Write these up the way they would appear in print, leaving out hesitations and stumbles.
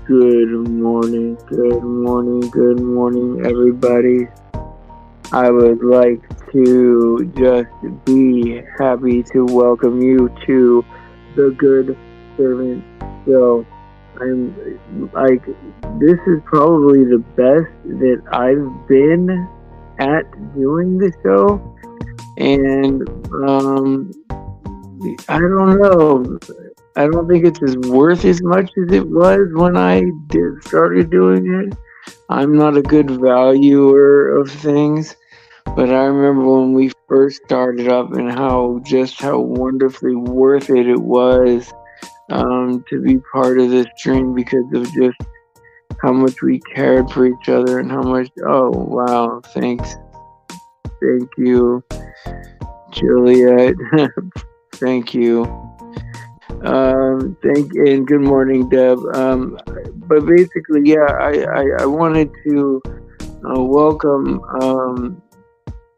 Good morning, everybody. I would like to just be happy to welcome you to the Good Servant Show. I'm like, this is probably the best that I've been at doing the show, and I don't know. I don't think it's as worth as much as it was when I started doing it. I'm not a good valuer of things, but I remember when we first started up and how wonderfully worth it was to be part of this dream because of just how much we cared for each other and how much. Oh wow! Thank you, Juliet. Thank you. And good morning, Deb. But basically, yeah, I wanted to welcome.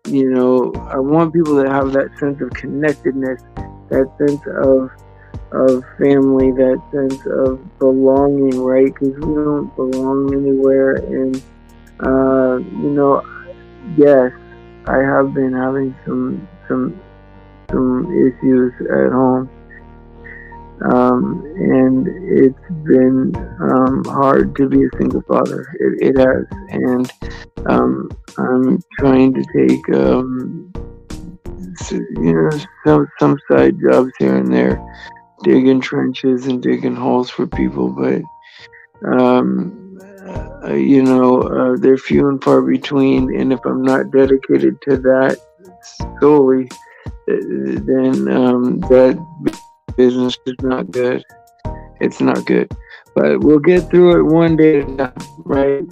I want people to have that sense of connectedness, that sense of family, that sense of belonging, right? Because we don't belong anywhere. And yes, I have been having some issues at home. And it's been hard to be a single father. It has, and I'm trying to take some side jobs here and there, digging trenches and digging holes for people, but they're few and far between. And if I'm not dedicated to that solely, then that business is not good. It's not good, but we'll get through it one day at a time, right?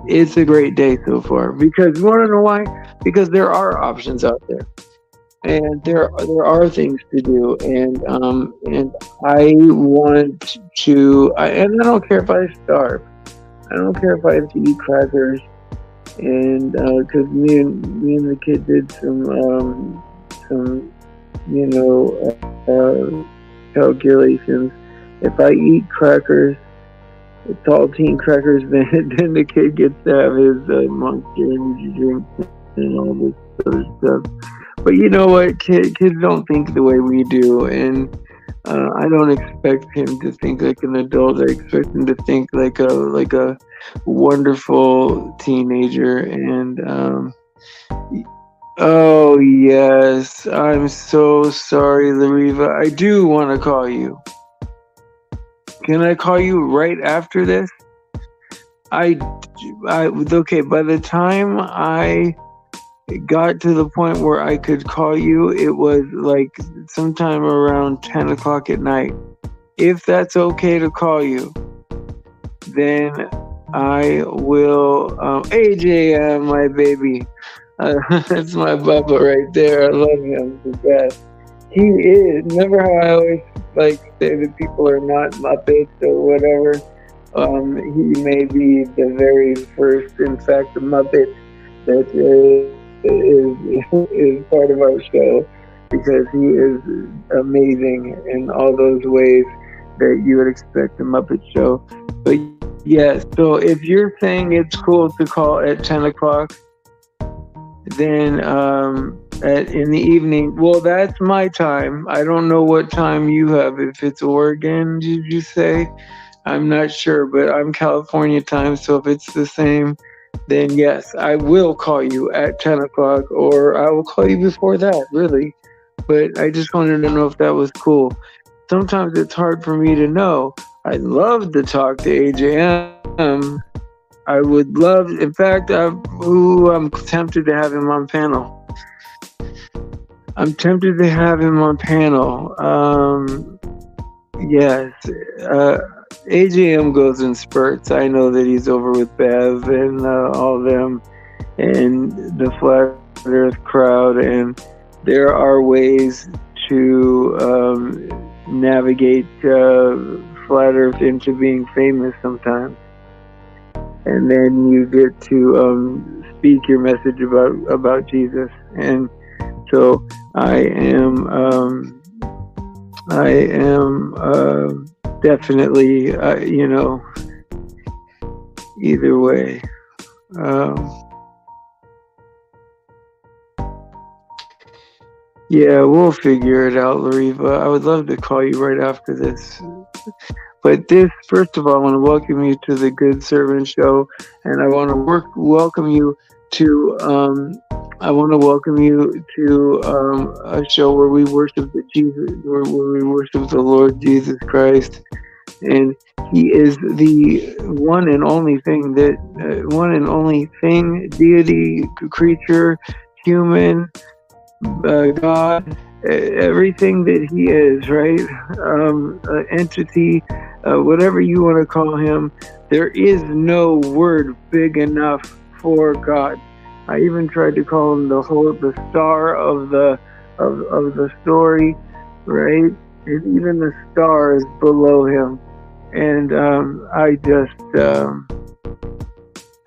It's a great day so far because you want to know why? Because there are options out there, and there are things to do, and I want to. And I don't care if I starve. I don't care if I have to eat crackers, and because me and the kid did some calculations. If I eat crackers, saltine crackers, then the kid gets to have his Monster Energy drink and all this other stuff. But you know what? Kids don't think the way we do, and I don't expect him to think like an adult. I expect him to think like a wonderful teenager. And oh, yes. I'm so sorry, Lariva. I do want to call you. Can I call you right after this? Okay, by the time I got to the point where I could call you, it was like sometime around 10 o'clock at night. If that's okay to call you, then I will. AJM, my baby. That's my Bubba right there. I love him to death. He is. Remember how I always say that people are not Muppets or whatever? He may be the very first, in fact, the Muppet that is part of our show, because he is amazing in all those ways that you would expect a Muppet show. But yes, so if you're saying it's cool to call at 10 o'clock, then in the evening, well, that's my time. I don't know what time you have. If it's Oregon, did you say? I'm not sure, but I'm California time, so if it's the same, then yes, I will call you at 10 o'clock, or I will call you before that, really. But I just wanted to know if that was cool. Sometimes it's hard for me to know. I'd love to talk to AJM. I would love, in fact, I'm tempted to have him on panel. Yes. AJM goes in spurts. I know that he's over with Bev and all them and the Flat Earth crowd, and there are ways to navigate Flat Earth into being famous sometimes. And then you get to speak your message about Jesus. And so I am definitely, either way. Um, yeah, we'll figure it out, Lariva. I would love to call you right after this. But this, first of all, I want to welcome you to the Good Servant Show, and I want to welcome you to. I want to welcome you to a show where we worship the Jesus, where we worship the Lord Jesus Christ, and He is the one and only thing one and only thing, deity, creature, human, God, everything that He is, right? Entity, whatever you want to call Him. There is no word big enough for God. I even tried to call Him the star of the story, right? And even the stars below Him. And I just,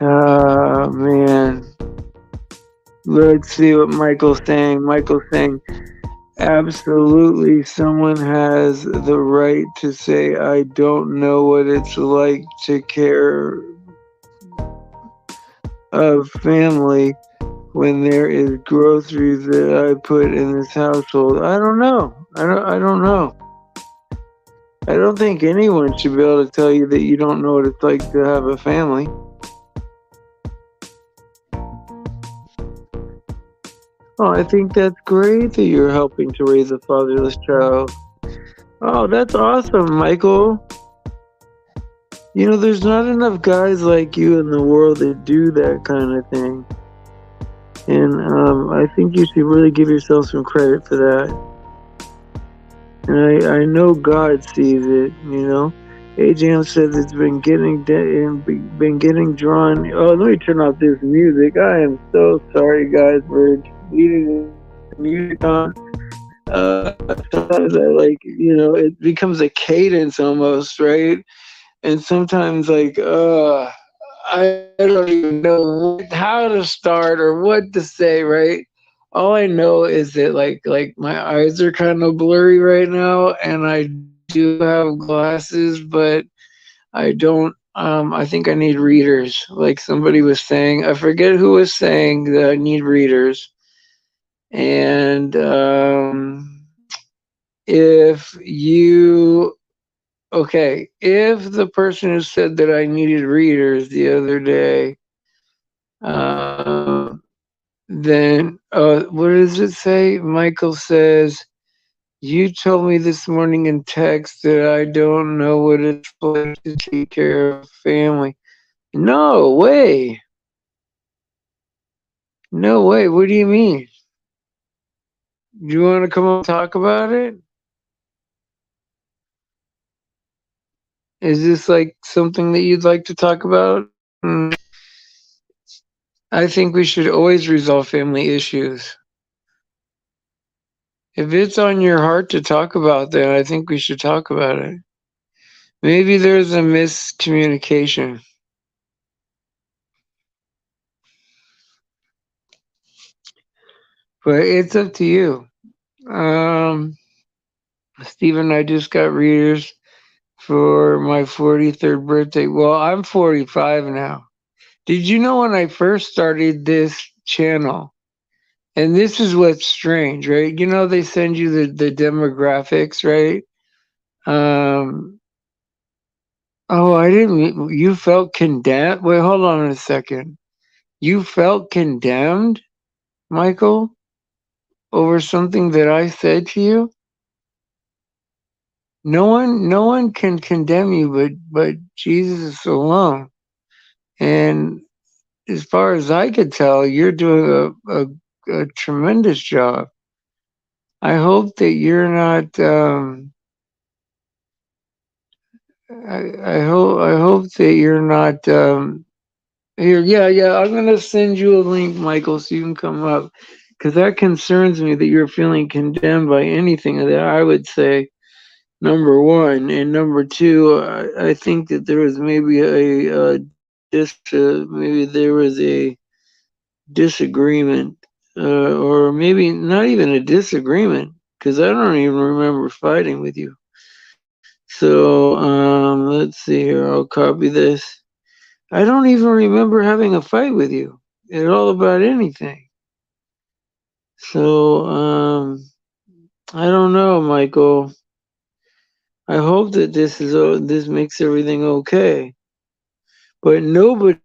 man. Let's see what Michael's saying. Michael's saying, absolutely, someone has the right to say, I don't know what it's like to care of family when there is groceries that I put in this household. I don't know. I don't know. I don't think anyone should be able to tell you that you don't know what it's like to have a family. Oh, I think that's great that you're helping to raise a fatherless child. Oh, that's awesome, Michael. You know, there's not enough guys like you in the world that do that kind of thing. And I think you should really give yourself some credit for that. And I know God sees it, you know. AJM says it's been getting drawn. Oh, let me turn off this music. I am so sorry, guys, for leaving the music on. Sometimes it becomes a cadence almost, right? And sometimes, I don't even know how to start or what to say, right? All I know is that like my eyes are kind of blurry right now, and I do have glasses, but I don't. I think I need readers. Like somebody was saying, I forget who was saying that I need readers. And if you okay, if the person who said that I needed readers the other day, then what does it say? Michael says, you told me this morning in text that I don't know what it's like to take care of family. No way. No way. What do you mean? Do you want to come up and talk about it? Is this like something that you'd like to talk about? I think we should always resolve family issues. If it's on your heart to talk about that, I think we should talk about it. Maybe there's a miscommunication. But it's up to you. Stephen, I just got readers for my 43rd birthday. Well, I'm 45 now. Did you know when I first started this channel, and this is what's strange, right? You know, they send you the demographics, right? Oh, I didn't. You felt condemned? Wait, hold on a second. You felt condemned, Michael, over something that I said to you? No one can condemn you but Jesus alone. And as far as I could tell, you're doing a tremendous job. I hope that you're not. I hope that you're not. Here, yeah. I'm gonna send you a link, Michael, so you can come up, because that concerns me that you're feeling condemned by anything that I would say. Number one, and number two, I think that there was maybe maybe there was a disagreement, or maybe not even a disagreement, because I don't even remember fighting with you. So let's see here. I'll copy this. I don't even remember having a fight with you at all about anything. So I don't know, Michael. I hope that this makes everything okay. But nobody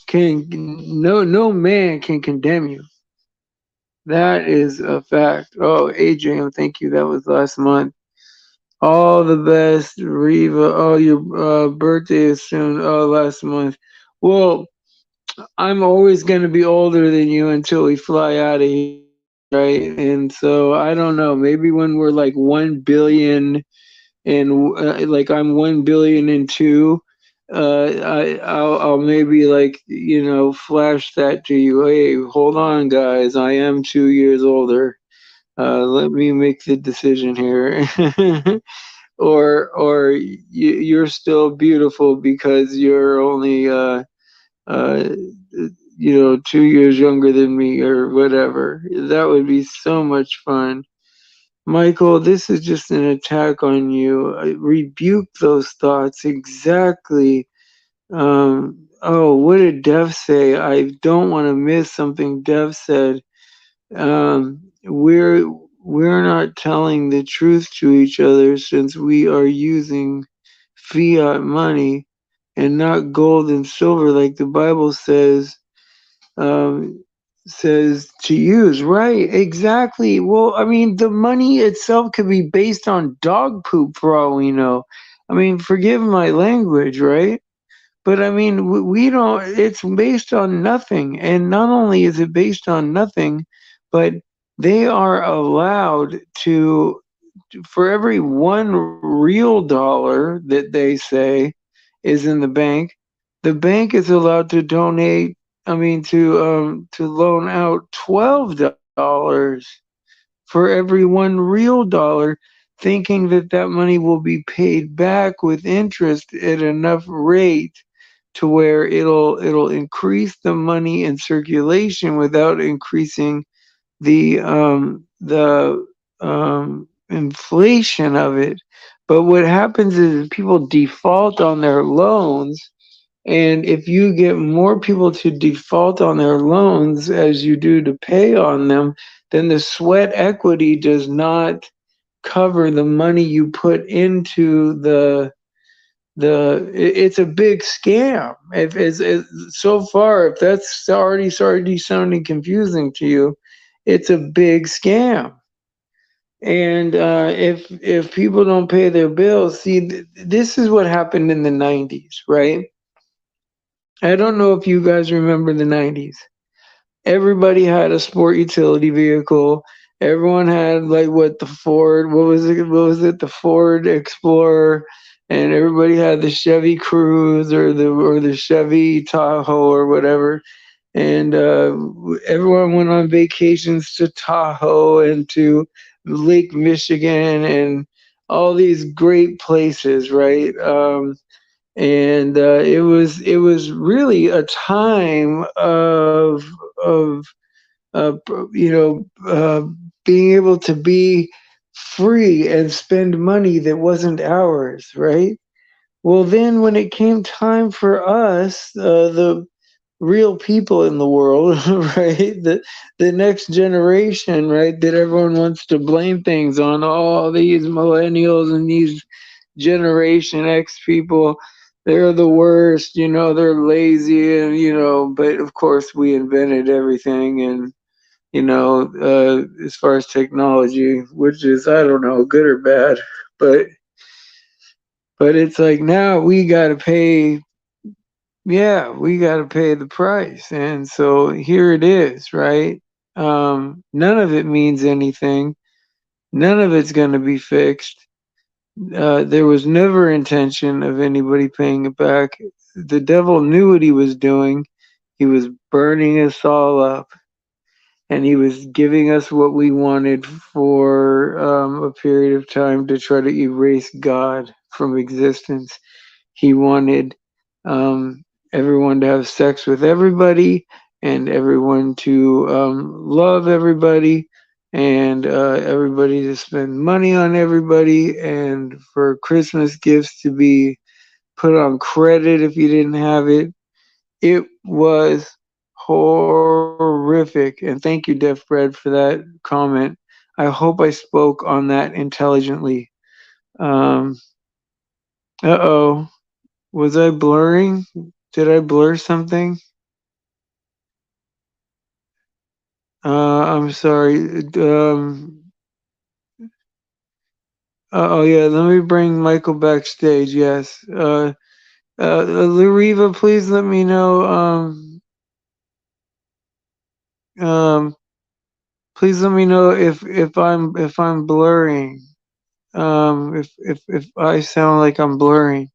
can, no man can condemn you. That is a fact. Oh, Adrian, thank you. That was last month. All the best, Riva. Oh, your birthday is soon. Oh, last month. Well, I'm always going to be older than you until we fly out of here, right? And so I don't know. Maybe when we're like 1 billion and like I'm 1 billion and two, I'll maybe like flash that to you. Hey, hold on, guys. I am 2 years older. Let me make the decision here. Or you're still beautiful because you're only uh, 2 years younger than me or whatever. That would be so much fun. Michael, this is just an attack on you. I rebuke those thoughts exactly. Oh, what did Dev say? I don't want to miss something Dev said. We're not telling the truth to each other since we are using fiat money and not gold and silver like the Bible um, says to use. Right, exactly. Well, I mean, the money itself could be based on dog poop for all we know. I mean, forgive my language, right? But I mean, we don't, it's based on nothing. And not only is it based on nothing, but they are allowed to, for every one real dollar that they say is in the bank is allowed to donate, I mean, to loan out $12 for every one real dollar, thinking that that money will be paid back with interest at enough rate to where it'll increase the money in circulation without increasing the inflation of it. But what happens is people default on their loans, and if you get more people to default on their loans as you do to pay on them, then the sweat equity does not cover the money you put into it's a big scam. If so far, if that's already sounding confusing to you, it's a big scam. And if people don't pay their bills, see, this is what happened in the '90s, right? I don't know if you guys remember the '90s. Everybody had a sport utility vehicle. Everyone had like what the Ford, what was it? What was it? The Ford Explorer, and everybody had the Chevy Cruze or the Chevy Tahoe or whatever. And everyone went on vacations to Tahoe and to Lake Michigan and all these great places, right? And it was really a time of uh, you know being able to be free and spend money that wasn't ours, right? Well, then when it came time for us, the real people in the world, right? The next generation, right? That everyone wants to blame things on. All these millennials and these Generation X people, they're the worst, they're lazy and but of course we invented everything and as far as technology, which is I don't know, good or bad, but it's like now we got to pay. Yeah, we got to pay the price, and so here it is, right? None of it means anything. None of it's going to be fixed. There was never intention of anybody paying it back. The devil knew what he was doing. He was burning us all up, and he was giving us what we wanted for a period of time to try to erase God from existence. He wanted everyone to have sex with everybody and everyone to love everybody. and everybody to spend money on everybody, and for Christmas gifts to be put on credit if you didn't have it. It was horrific. And thank you, Deaf Bread, for that comment. I hope I spoke on that intelligently. Um, uh-oh. Was I blurring? Did I blur something? I'm sorry. Oh yeah, let me bring Michael backstage. Yes. Lariva, please let me know. Um, please let me know if I'm blurring. If I sound like I'm blurring.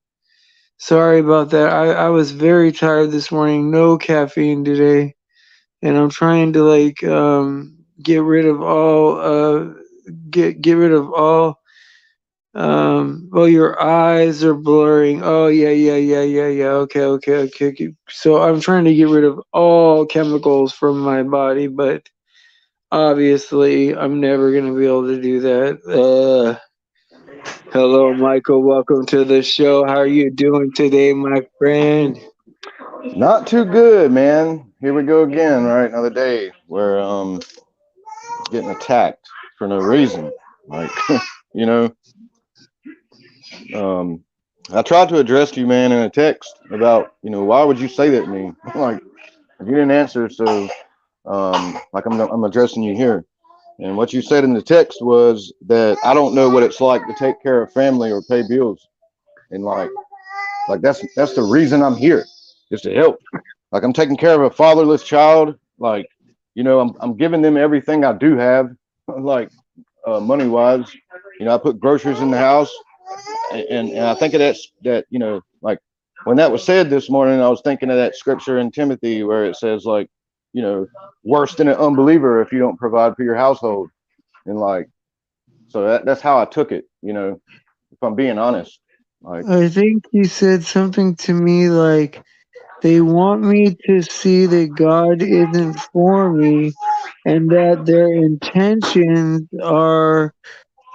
Sorry about that. I was very tired this morning. No caffeine today, and I'm trying to like get rid of all get rid of all. Oh, your eyes are blurring. Oh, yeah. Okay. So I'm trying to get rid of all chemicals from my body, but obviously I'm never gonna be able to do that. Hello, Michael. Welcome to the show. How are you doing today, my friend? Not too good, man. Here we go again, right? Another day where getting attacked for no reason. Like, you know, um I tried to address you, man, in a text about, why would you say that to me? Like, you didn't answer, so like I'm addressing you here. And what you said in the text was that I don't know what it's like to take care of family or pay bills. And like that's the reason I'm here, is to help. Like, I'm taking care of a fatherless child. Like, I'm giving them everything I do have, like, money wise. I put groceries in the house, and I think of that like, when that was said this morning, I was thinking of that scripture in Timothy where it says, like, worse than an unbeliever if you don't provide for your household. And like, so that's how I took it. If I'm being honest, like, I think you said something to me like they want me to see that God isn't for me and that their intentions are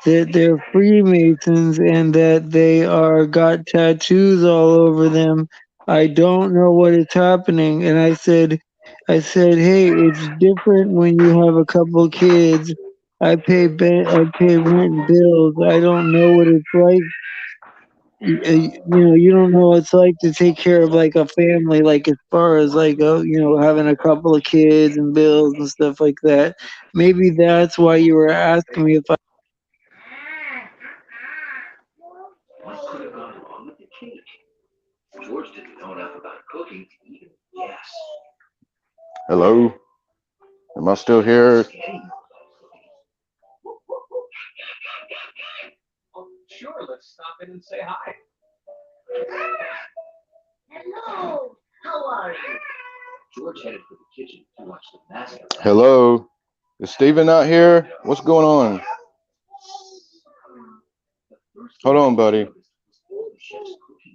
that they're Freemasons and that they are got tattoos all over them. I don't know what is happening. And I said, hey, it's different when you have a couple of kids. I pay rent and bills. I don't know what it's like. You don't know what it's like to take care of like a family, like as far as like having a couple of kids and bills and stuff like that. Maybe that's why you were asking me if I. hello, am I still here? Hello, is Steven not here? What's going on? Hold on, buddy.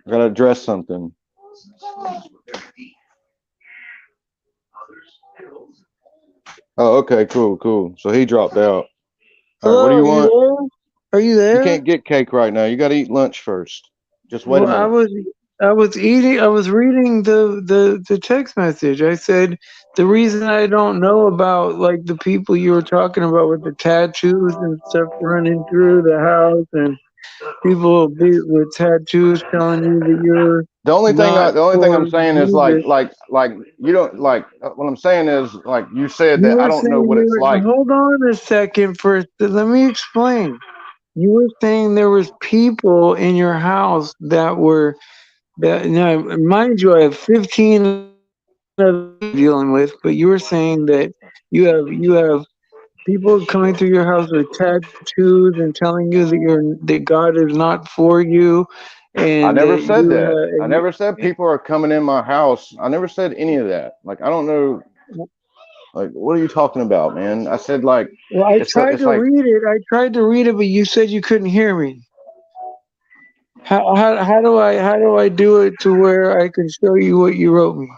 I gotta address something. Oh, okay, cool. So he dropped out. All right, what do Hello, you are you want? there? Are you You there? can't get cake right now. You gotta eat lunch first. Just wait a Well, minute. I was reading the text message. I said the reason I don't know about like the people you were talking about with the tattoos and stuff running through the house and with tattoos telling you that you're not The only thing I'm for saying is Jesus. like you don't like. What I'm saying is, like, you said You that I were don't know saying what it's like. hold on a second first. Let me explain. You were saying there was people in your house that were that now mind you I have 15 other dealing with, but you were saying that you have people coming through your house with tattoos and telling you that God is not for you I and never that said you that. I have never said people are coming in my house. I never said any of that. Like, I don't know. Like, what are you talking about, man? I said, like, well, I tried it's to like, read it. I tried to read it, but you said you couldn't hear me. How do I do it to where I can show you what you wrote me?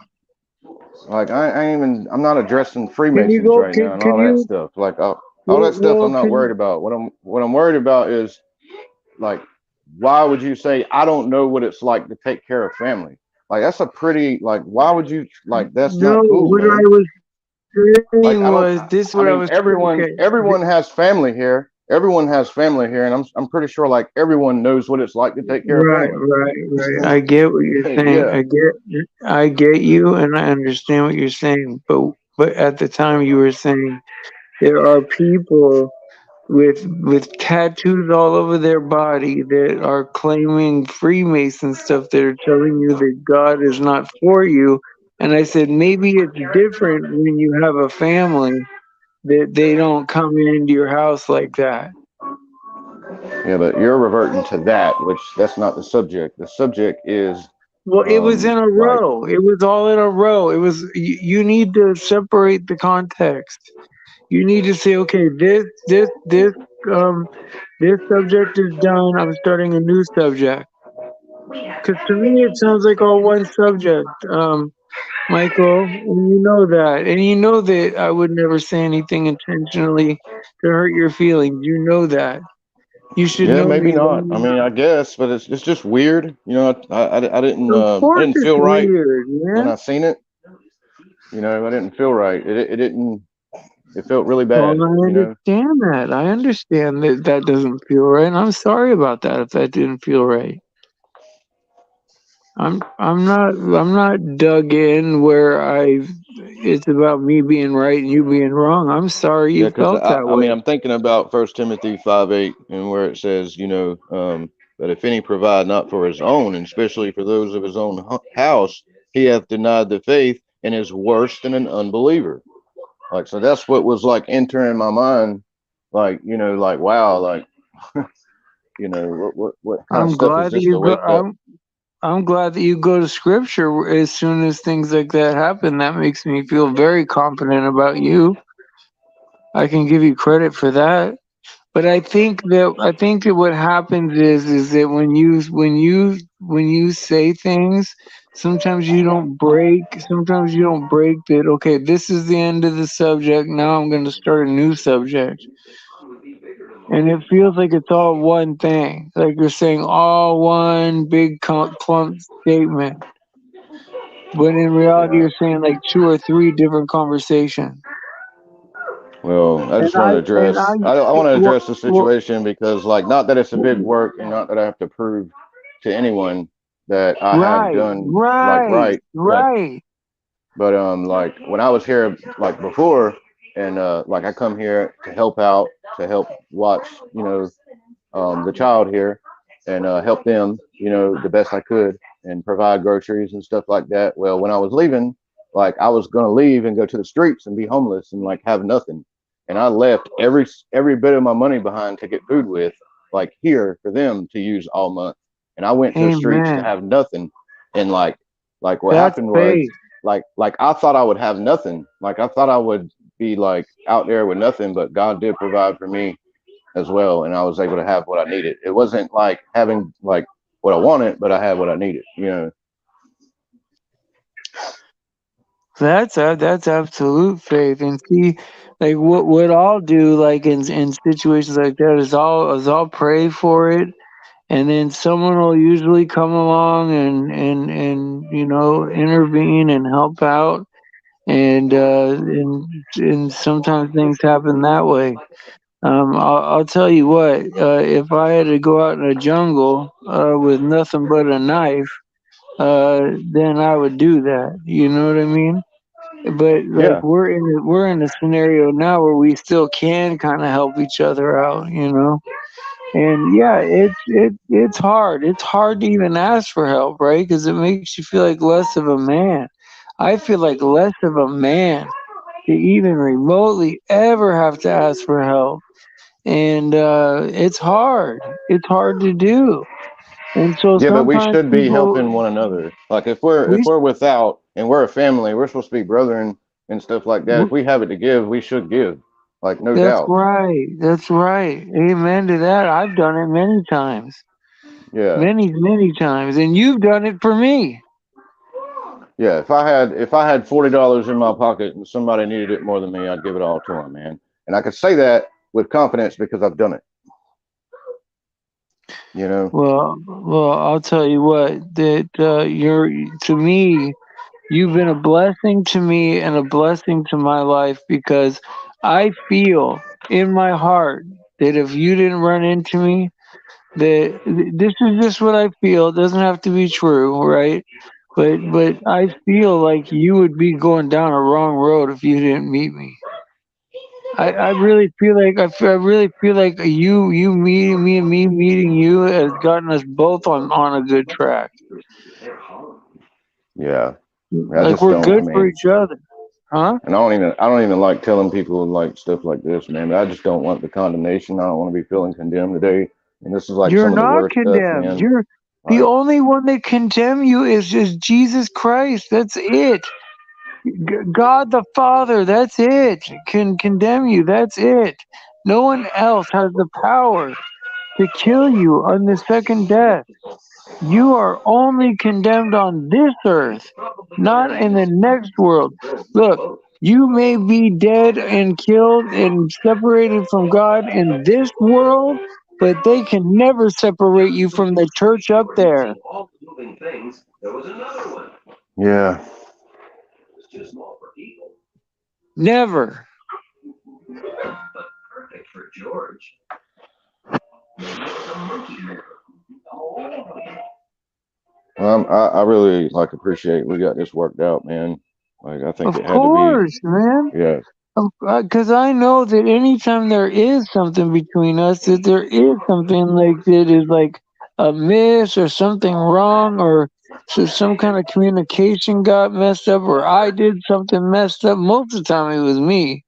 I ain't even. I'm not addressing Can you Freemasons go? right now and Can all that you? stuff. Like, oh. All Well, that stuff I'm not can worried about. What I'm worried about is like, why would you say I don't know what it's like to take care of family? Like that's a pretty like why would you like that's no. not cool, What I man. was Like saying I don't was this. Is I what I mean was everyone okay. everyone has family here. Everyone has family here, and I'm pretty sure like everyone knows what it's like to take care of Right, family. right, right. I get what you're saying. Yeah. I get you, and I understand what you're saying. But at the time, you were saying there are people with tattoos all over their body that are claiming Freemason stuff. That are telling you that God is not for you. And I said maybe it's different when you have a family that they don't come into your house like that. Yeah, but you're reverting to that, which that's not the subject. The subject is Well, it was in a like row. It was all in a row. It was you need to separate the context. You need to say, okay, um this subject is done. I'm starting a new subject. Because to me, it sounds like all one subject, Michael, and you know that, and you know that I would never say anything intentionally to hurt your feelings. You know that. You should yeah, know maybe me not. long I mean, enough. I guess, but it's just weird. You know, Of I course, didn't it's feel right weird, when man. I seen it. You know, I didn't feel right. It didn't. It felt really Well, bad. I You know. understand that. I understand that that doesn't feel right. And I'm sorry about that if that didn't feel right. I'm not dug in where I it's about me being right and you being wrong. I'm sorry Yeah, you because felt that I mean, way. I'm thinking about First Timothy 5:8, and where it says, you know, that if any provide not for his own, and especially for those of his own house, he hath denied the faith and is worse than an unbeliever. Like, so that's what was like entering my mind. Like, you know, like, wow, like, you know, what kind of I'm stuff is glad that this you to go wake up? I'm glad that you go to scripture as soon as things like that happen. That makes me feel very confident about you. I can give you credit for that. But I think that what happens is that when you say things, sometimes you don't break that. Okay, this is the end of the subject. Now I'm going to start a new subject, and it feels like it's all one thing. Like you're saying all one big clump statement, but in reality, Yeah. you're saying like two or three different conversations. Well, I And just want to address. I want to well, address the well, situation because, like, not that it's a big work, and not that I have to prove to anyone that I have right, done like right, right, right. but like when I was here like before, and like I come here to help out, to help watch, you know, the child here, and help them, you know, the best I could, and provide groceries and stuff like that. Well, when I was leaving, like I was gonna leave and go to the streets and be homeless and like have nothing, and I left every bit of my money behind to get food with, like here for them to use all month, and I went to the streets to Amen. have nothing, and like what That's happened was faith. like I thought I would have nothing, like I thought I would be like out there with nothing, but God did provide for me as well, and I was able to have what I needed. It wasn't like having like what I wanted, but I had what I needed. You know. That's absolute faith. And see, like what I'll do, like in situations like that, is I'll pray for it, and then someone will usually come along and intervene and help out, and sometimes things happen that way. I'll tell you what, if I had to go out in a jungle with nothing but a knife, then I would do that. You know what I mean? But like Yeah. we're in a scenario now where we still can kind of help each other out, you know. And yeah, it's hard. It's hard to even ask for help, right? Because it makes you feel like less of a man. I feel like less of a man to even remotely ever have to ask for help, and it's hard. It's hard to do, and so Yeah, but we sometimes should be people helping one another. Like if we we're without and we're a family, we're supposed to be brethren and stuff like that. If we have it to give, we should give. Like no That's doubt. right. That's right. Amen to that. I've done it many times. Yeah. Many times. And you've done it for me. Yeah. If I had $40 in my pocket and somebody needed it more than me, I'd give it all to them, man. And I could say that with confidence because I've done it. You know. Well, I'll tell you what. That you're to me. You've been a blessing to me and a blessing to my life because I feel in my heart that if you didn't run into me, that this is just what I feel. It doesn't have to be true, right? But I feel like you would be going down a wrong road if you didn't meet me. I really feel like I really feel like you meeting me and me meeting you has gotten us both on a good track. Yeah. I Like just we're don't. I good for mean, each other, huh? and I don't even like telling people like stuff like this, man. But I just don't want the condemnation. I don't want to be feeling condemned today. And this is like You're some of the not worst stuff, condemned. man. You're the Like, only one that condemn you is just Jesus Christ. That's it. God the Father. That's it. Can condemn you. That's it. No one else has the power to kill you on the second death. You are only condemned on this earth, not in the next world. Look, you may be dead and killed and separated from God in this world, but they can never separate you from the church up there. yeah, Never. I really like appreciate we got this worked out, man. Like I think Of it had to be, course, man. yeah, Because I know that anytime there is something between us, that there is something like that is like a miss or something wrong, or so some kind of communication got messed up, or I did something messed up. Most of the time, it was me.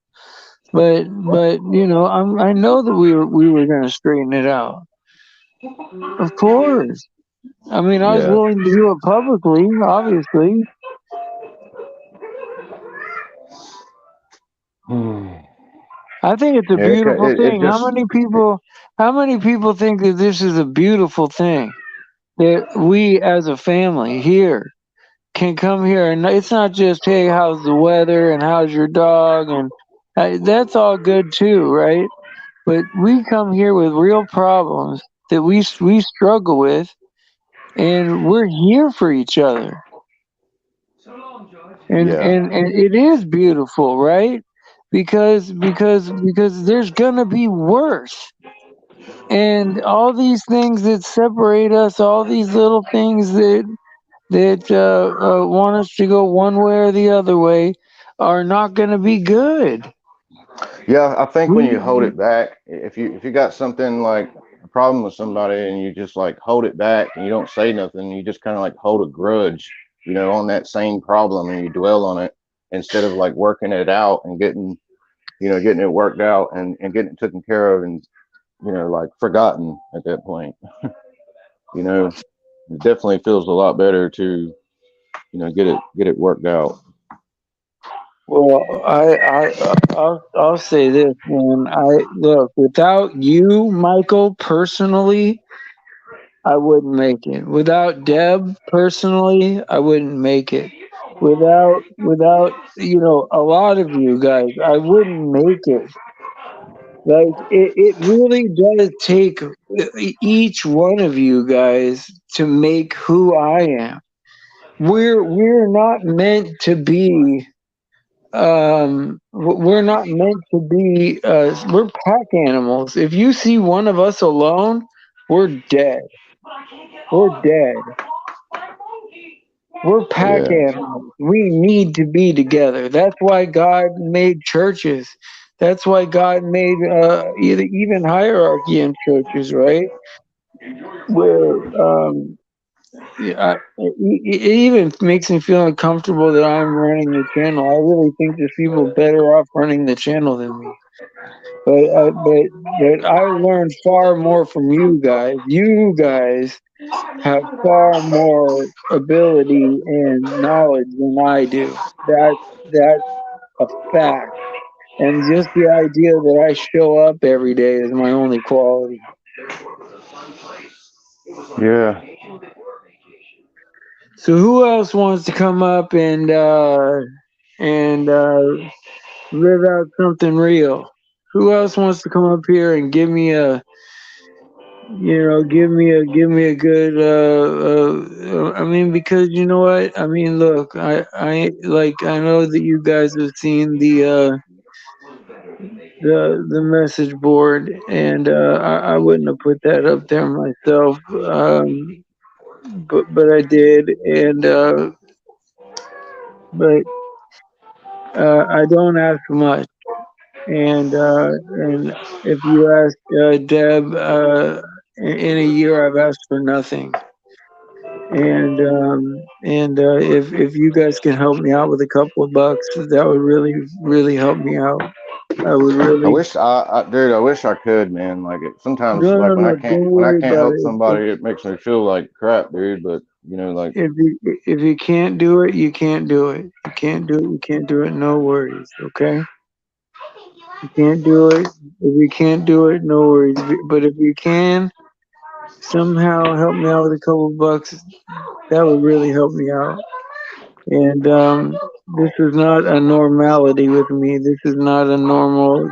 But I know that we were gonna straighten it out. Of course. I mean, I was yeah. willing to do it publicly, obviously. I think it's a Yeah, beautiful it thing. How just many people think that this is a beautiful thing? That we as a family here can come here and it's not just, hey, how's the weather and how's your dog, and that's all good too, right? But we come here with real problems that we struggle with, and we're here for each other. And yeah, and it is beautiful, right? Because there's gonna be worse. And all these things that separate us, all these little things that want us to go one way or the other way, are not going to be good. yeah. I think when you hold We, it back, if you got something like a problem with somebody and you just like hold it back and you don't say nothing, you just kind of like hold a grudge, you know, on that same problem and you dwell on it instead of like working it out and getting, you know, getting it worked out and getting it taken care of and, you know, like forgotten at that point. You know, it definitely feels a lot better to, you know, get it worked out. well, I'll say this, man. I look, without you, Michael, personally, I wouldn't make it. Without Deb, personally, I wouldn't make it. Without a lot of you guys, I wouldn't make it. Like it really does take each one of you guys to make who I am. We're not meant to be we're not meant to be we're pack animals. If you see one of us alone, we're dead. We're dead. We're pack Yeah. animals. We need to be together. That's why God made churches. That's why God made even hierarchy in churches, right? Where it even makes me feel uncomfortable that I'm running the channel. I really think there's people better off running the channel than me. But I learned far more from you guys. You guys have far more ability and knowledge than I do. That's a fact. And just the idea that I show up every day is my only quality. Yeah. So who else wants to come up and live out something real? Who else wants to come up here and give me a, give me a good, I mean, because you know what? I mean, look, I know that you guys have seen the message board, and I wouldn't have put that up there myself, but I did, and but I don't ask much, and if you ask Deb, in a year I've asked for nothing, and if you guys can help me out with a couple of bucks, that would really help me out. I would I really. wish dude, I wish I could, man. Like sometimes, No, like no, no, don't when I worry can't about help it. somebody, it makes me feel like crap, dude. But like, If you can't do it, you can't do it. You can't do it. You can't do it. No worries. Okay. You can't do it. If you can't do it, no worries. But if you can somehow help me out with a couple bucks, that would really help me out. And this is not a normality with me. This is not a normal.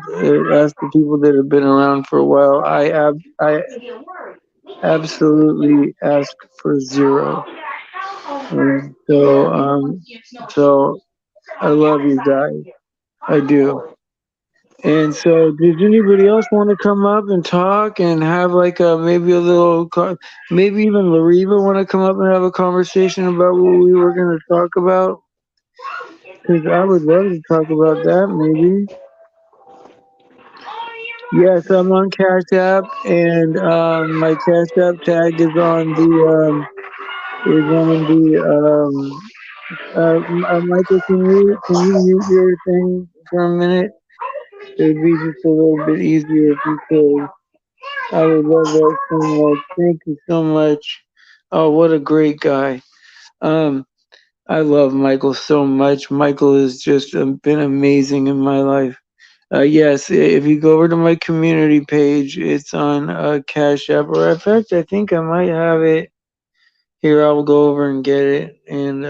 Ask the people that have been around for a while. I absolutely ask for zero. And so I love you guys. I do. And so, does anybody else want to come up and talk and have like a maybe a little, maybe even Lariva want to come up and have a conversation about what we were going to talk about? Because I would love to talk about that. Maybe. Yes, I'm on Cash App, and my Cash App tag is on the. Michael, can you mute your thing for a minute? It would be just a little bit easier if you could. I would love that so much. Thank you so much. Oh, what a great guy. Um, I love Michael so much. Michael has just been amazing in my life. Yes, if you go over to my community page, it's on Cash App. Or in fact, I think I might have it here. I'll go over and get it and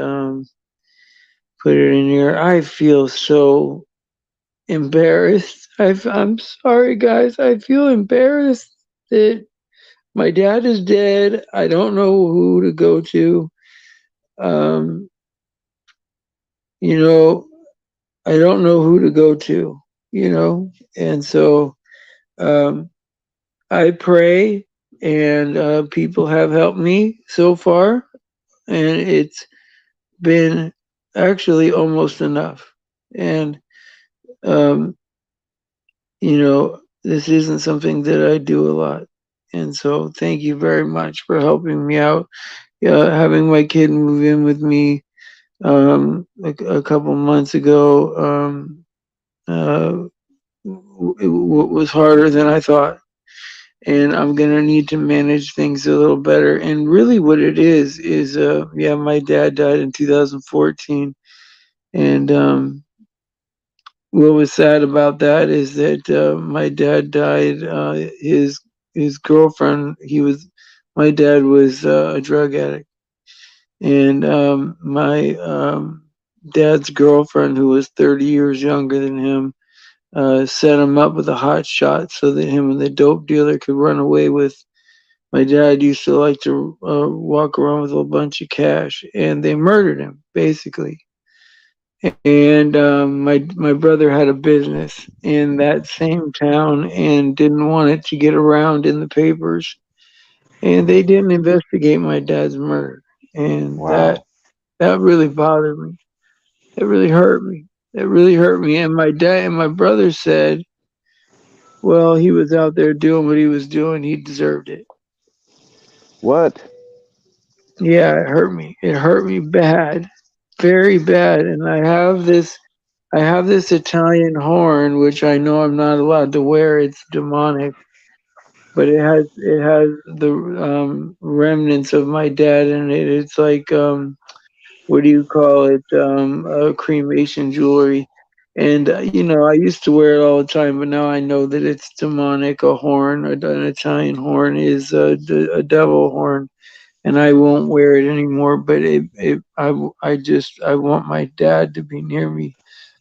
put it in here. I feel so embarrassed. I'm sorry, guys. I feel embarrassed that my dad is dead. I don't know who to go to. Um, you know, I don't know who to go to, and so um, I pray, and people have helped me so far, and it's been actually almost enough. And, um, this isn't something that I do a lot. And so thank you very much for helping me out. Having my kid move in with me a couple months ago was harder than I thought. And I'm gonna need to manage things a little better. And really, what it is yeah, my dad died in 2014, and what was sad about that is that my dad died. His girlfriend, my dad was a drug addict, and my dad's girlfriend, who was 30 years younger than him, set him up with a hot shot so that him and the dope dealer could run away with. My dad used to like to walk around with a bunch of cash, and they murdered him basically. And my brother had a business in that same town and didn't want it to get around in the papers, and they didn't investigate my dad's murder, and that wow. that really bothered me. It really hurt me. It really hurt me. And my dad and my brother said, well, he was out there doing what he was doing. He deserved it. What? Yeah, it hurt me. It hurt me bad, very bad. And I have this Italian horn, which I know I'm not allowed to wear. It's demonic, but it has the remnants of my dad in it. It's like what do you call it? Cremation jewelry. And I used to wear it all the time, but now I know that it's demonic. A horn, an Italian horn, is a devil horn, and I won't wear it anymore. But I want my dad to be near me.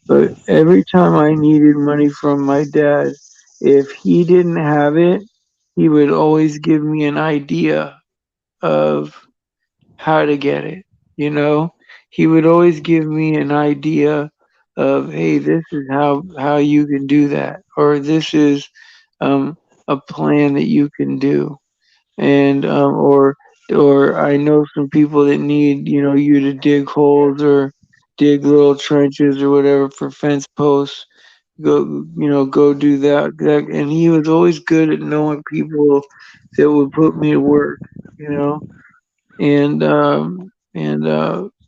But every time I needed money from my dad, if he didn't have it, he would always give me an idea of how to get it. You know, he would always give me an idea of, hey, this is how you can do that, or this is um, a plan that you can do, and or I know some people that need you to dig holes or dig little trenches or whatever for fence posts. Go do that. And he was always good at knowing people that would put me to work. You know, and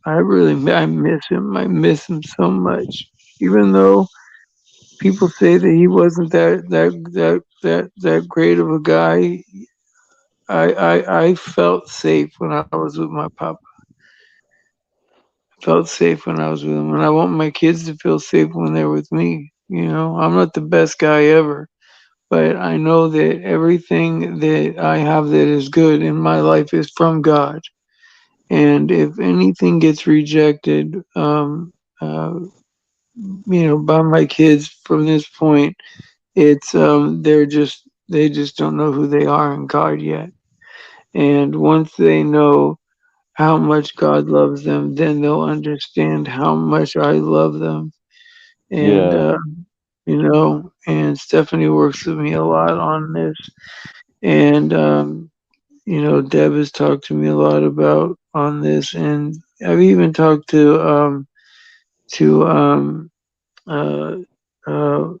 I miss him. I miss him so much. Even though people say that he wasn't that great of a guy, I felt safe when I was with my papa. I felt safe when I was with him, and I want my kids to feel safe when they're with me. I'm not the best guy ever, but I know that everything that I have that is good in my life is from God. And if anything gets rejected, uh, by my kids from this point, it's they just don't know who they are in God yet. And once they know how much God loves them, then they'll understand how much I love them. And Yeah. and Stephanie works with me a lot on this. And Deb has talked to me a lot about on this, and I've even talked to uh uh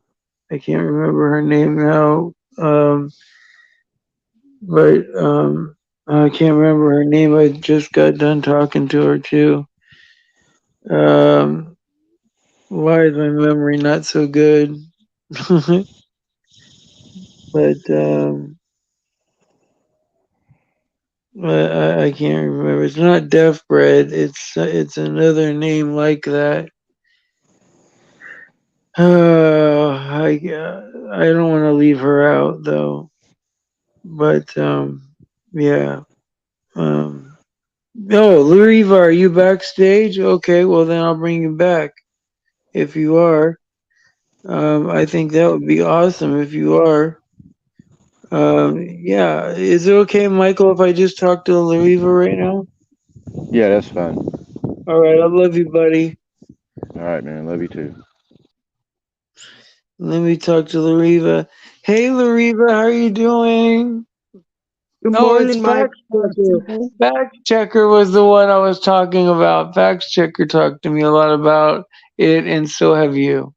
I can't remember her name now, but I can't remember her name. I just got done talking to her too. Um, why is my memory not so good? but I can't remember. It's not Deaf Bread. It's another name like that. I don't want to leave her out though. But yeah. Um, oh, Lariva, are you backstage? Okay, well then I'll bring you back if you are. I think that would be awesome if you are. Yeah. Is it okay, Michael, if I just talk to Lariva right now? Yeah, that's fine. All right, I love you, buddy. All right, man. Love you too. Let me talk to Lariva. Hey, Lariva, how are you doing? Good Oh, it's morning, Fact Checker. Michael. Fact Checker was the one I was talking about. Fact Checker talked to me a lot about it, and so have you.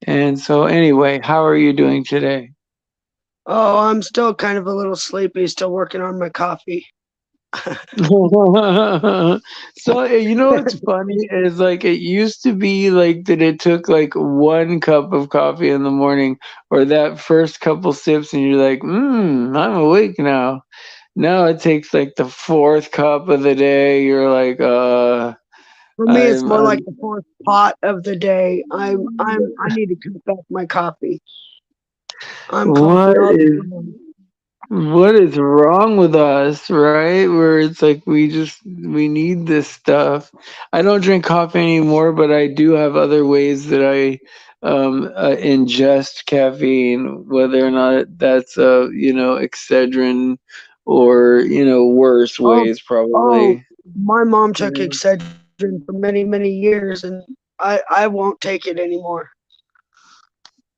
And so, anyway, how are you doing today? Oh, I'm still kind of a little sleepy, still working on my coffee. So what's funny is like it used to be like that it took like one cup of coffee in the morning or that first couple sips and you're like, I'm awake now. Now it takes like the fourth cup of the day. You're like, For me, it's more like the fourth pot of the day. I need to cut back my coffee. I'm what coffee all the is time. what is wrong with us, right? Where it's like we need this stuff. I don't drink coffee anymore, but I do have other ways that I ingest caffeine, whether or not that's Excedrin or worse Oh, ways oh, probably. my mom took Yeah. Excedrin for many, many years, and I won't take it anymore.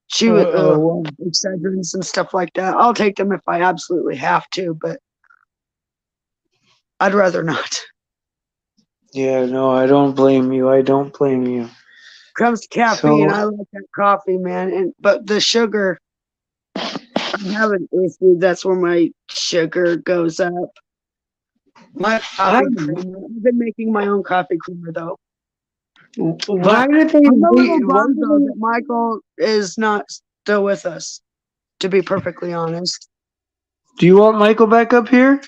She would Well, Excedrins and stuff like that. I'll take them if I absolutely have to, but I'd rather not. yeah, no, I don't blame you. I don't blame you. Comes to caffeine, So I like that coffee, man. And but the sugar, I have an issue. That's where my sugar goes up. My how, coffee creamer. I've been making my own coffee creamer though. why But did they I'm a little make why bummed did though they that Michael is not still with us, to be perfectly honest. do you want Michael back up here?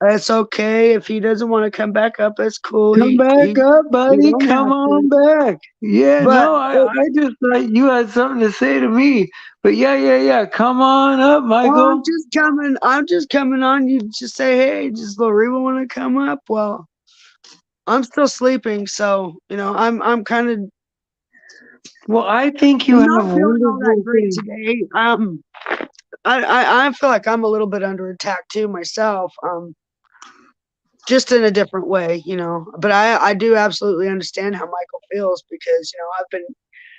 It's okay if he doesn't want to come back up, it's cool. Come back up, He buddy. don't Come have on to. back. Yeah, But no, I just thought you had something to say to me. But yeah. Come on up, oh, Michael. I'm just coming on. You just say, hey, does Lorena want to come up? Well, I'm still sleeping, so I'm kind of Well, I think you I'm have not feeling all that wonderful great things. today. I feel like I'm a little bit under attack too myself. Just in a different way, you know. But I do absolutely understand how Michael feels because, you know, I've been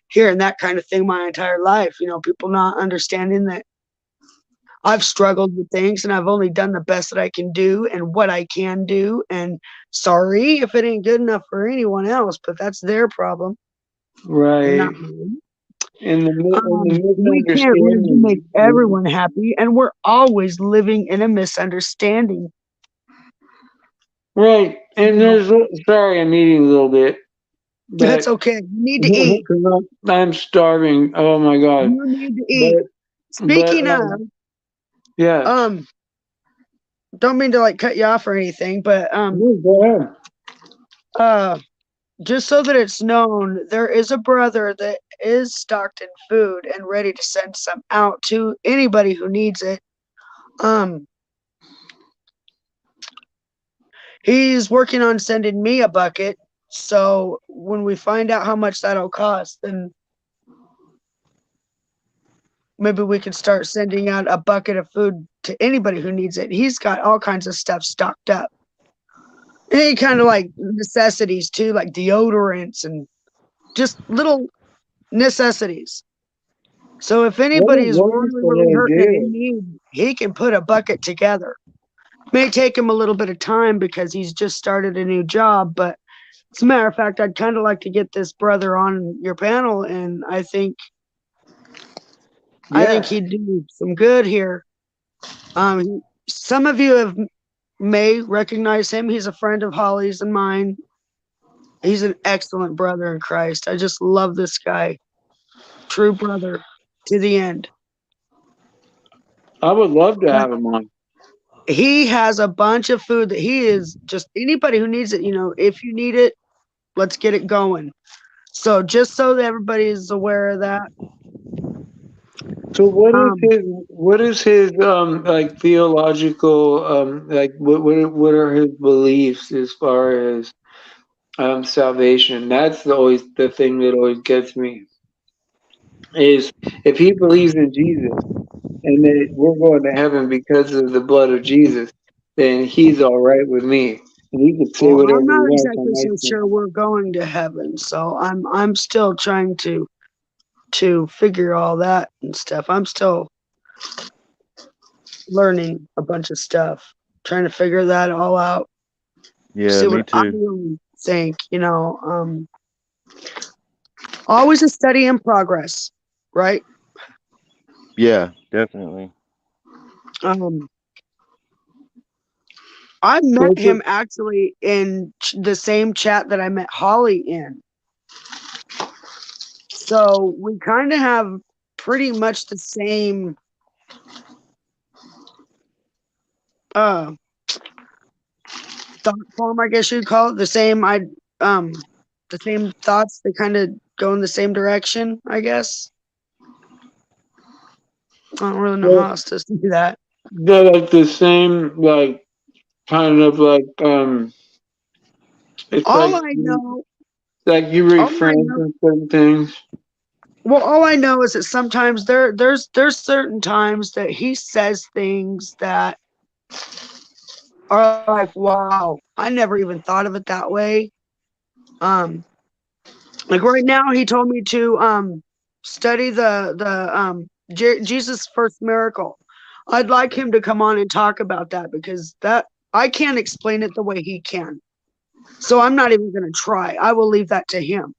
hearing that kind of thing my entire life. You know, people not understanding that I've struggled with things and I've only done the best that I can do and what I can do. And sorry if it ain't good enough for anyone else, but that's their problem and Right. not mine. And the We can't live to make misunderstanding. everyone happy, and we're always living in a misunderstanding. Right. And You there's, sorry, I'm eating a little bit, know, that's but okay. You need to eat. 'cause I'm starving. Oh my God. You need to eat. But, Speaking of, yeah. um, don't mean to like cut you off or anything, but Go ahead. uh, just so that it's known, there is a brother that is stocked in food and ready to send some out to anybody who needs it. Um, he's working on sending me a bucket. So when we find out how much that'll cost, then maybe we could start sending out a bucket of food to anybody who needs it. He's got all kinds of stuff stocked up. Any kind of like necessities too, like deodorants and just little necessities. So if What a anybody is really, wonderful really hurting and idea. in need, he can put a bucket together. May take him a little bit of time because he's just started a new job, but as a matter of fact, I'd kind of like to get this brother on your panel, and I think Yeah. he'd do some good here. Some of you may recognize him. He's a friend of Holly's and mine. He's an excellent brother in Christ. I just love this guy. True brother to the end. I would love to But have him on. he has a bunch of food that he is just anybody who needs it, you know, if you need it, let's get it going. So just so that everybody is aware of that. So Um, what is his like theological like what are his beliefs as far as salvation? That's always the thing that always gets me is if he believes in Jesus and that we're going to heaven because of the blood of Jesus, then he's all right with me. And he can say well, I'm whatever he not wants on exactly my so skin. sure we're going to heaven, so I'm still trying to figure all that and stuff. I'm still learning a bunch of stuff, trying to figure that all out. Yeah, See me what I too. really think, you know. Always a study in progress, right? Yeah, definitely. Um, I met him actually in the same chat that I met Holly in. So we kind of have pretty much the same thought form, I guess you'd call it. The same thoughts that kind of go in the same direction, I guess. I don't really know how else to do that. They're like the same, like kind of like it's All like I know, you all I refrain know, from certain things. well, all I know is that sometimes there's certain times that he says things that are like, wow, I never even thought of it that way. Um, like right now, he told me to study Jesus' first miracle. I'd like him to come on and talk about that because that I can't explain it the way he can. So I'm not even going to try. I will leave that to him.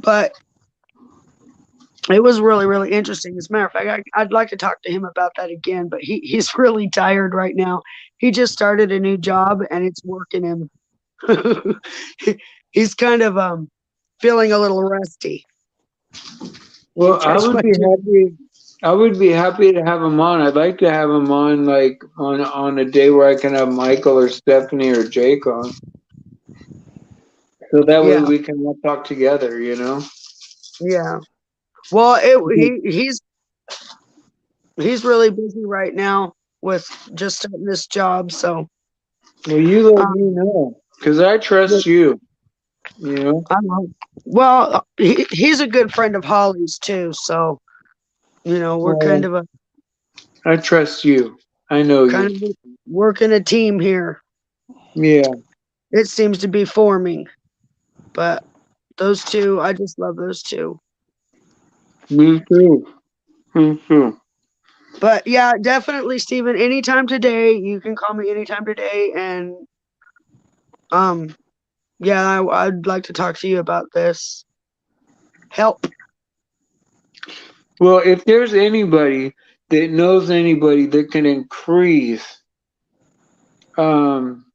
But it was really, really interesting. As a matter of fact, I'd like to talk to him about that again, but he's really tired right now. He just started a new job and it's working him. He's kind of feeling a little rusty. Well, Catch my I would be happy to have him on. I'd like to have him on like on a day where I can have Michael or Stephanie or Jake on. So that way yeah, we can all talk together, you know? yeah. Well, he's really busy right now with just starting this job. So Well, you let me um, know because I trust you. You know, Well, he's a good friend of Holly's too, so we're well, I trust you. I know you. kind of working a team here. Yeah, It seems to be forming, but those two, I just love those two. me too. Me too. But yeah, definitely, Stephen. Anytime today, you can call me anytime today, and um, yeah, I'd like to talk to you about this. Help. Well, if there's anybody that knows anybody that can increase um,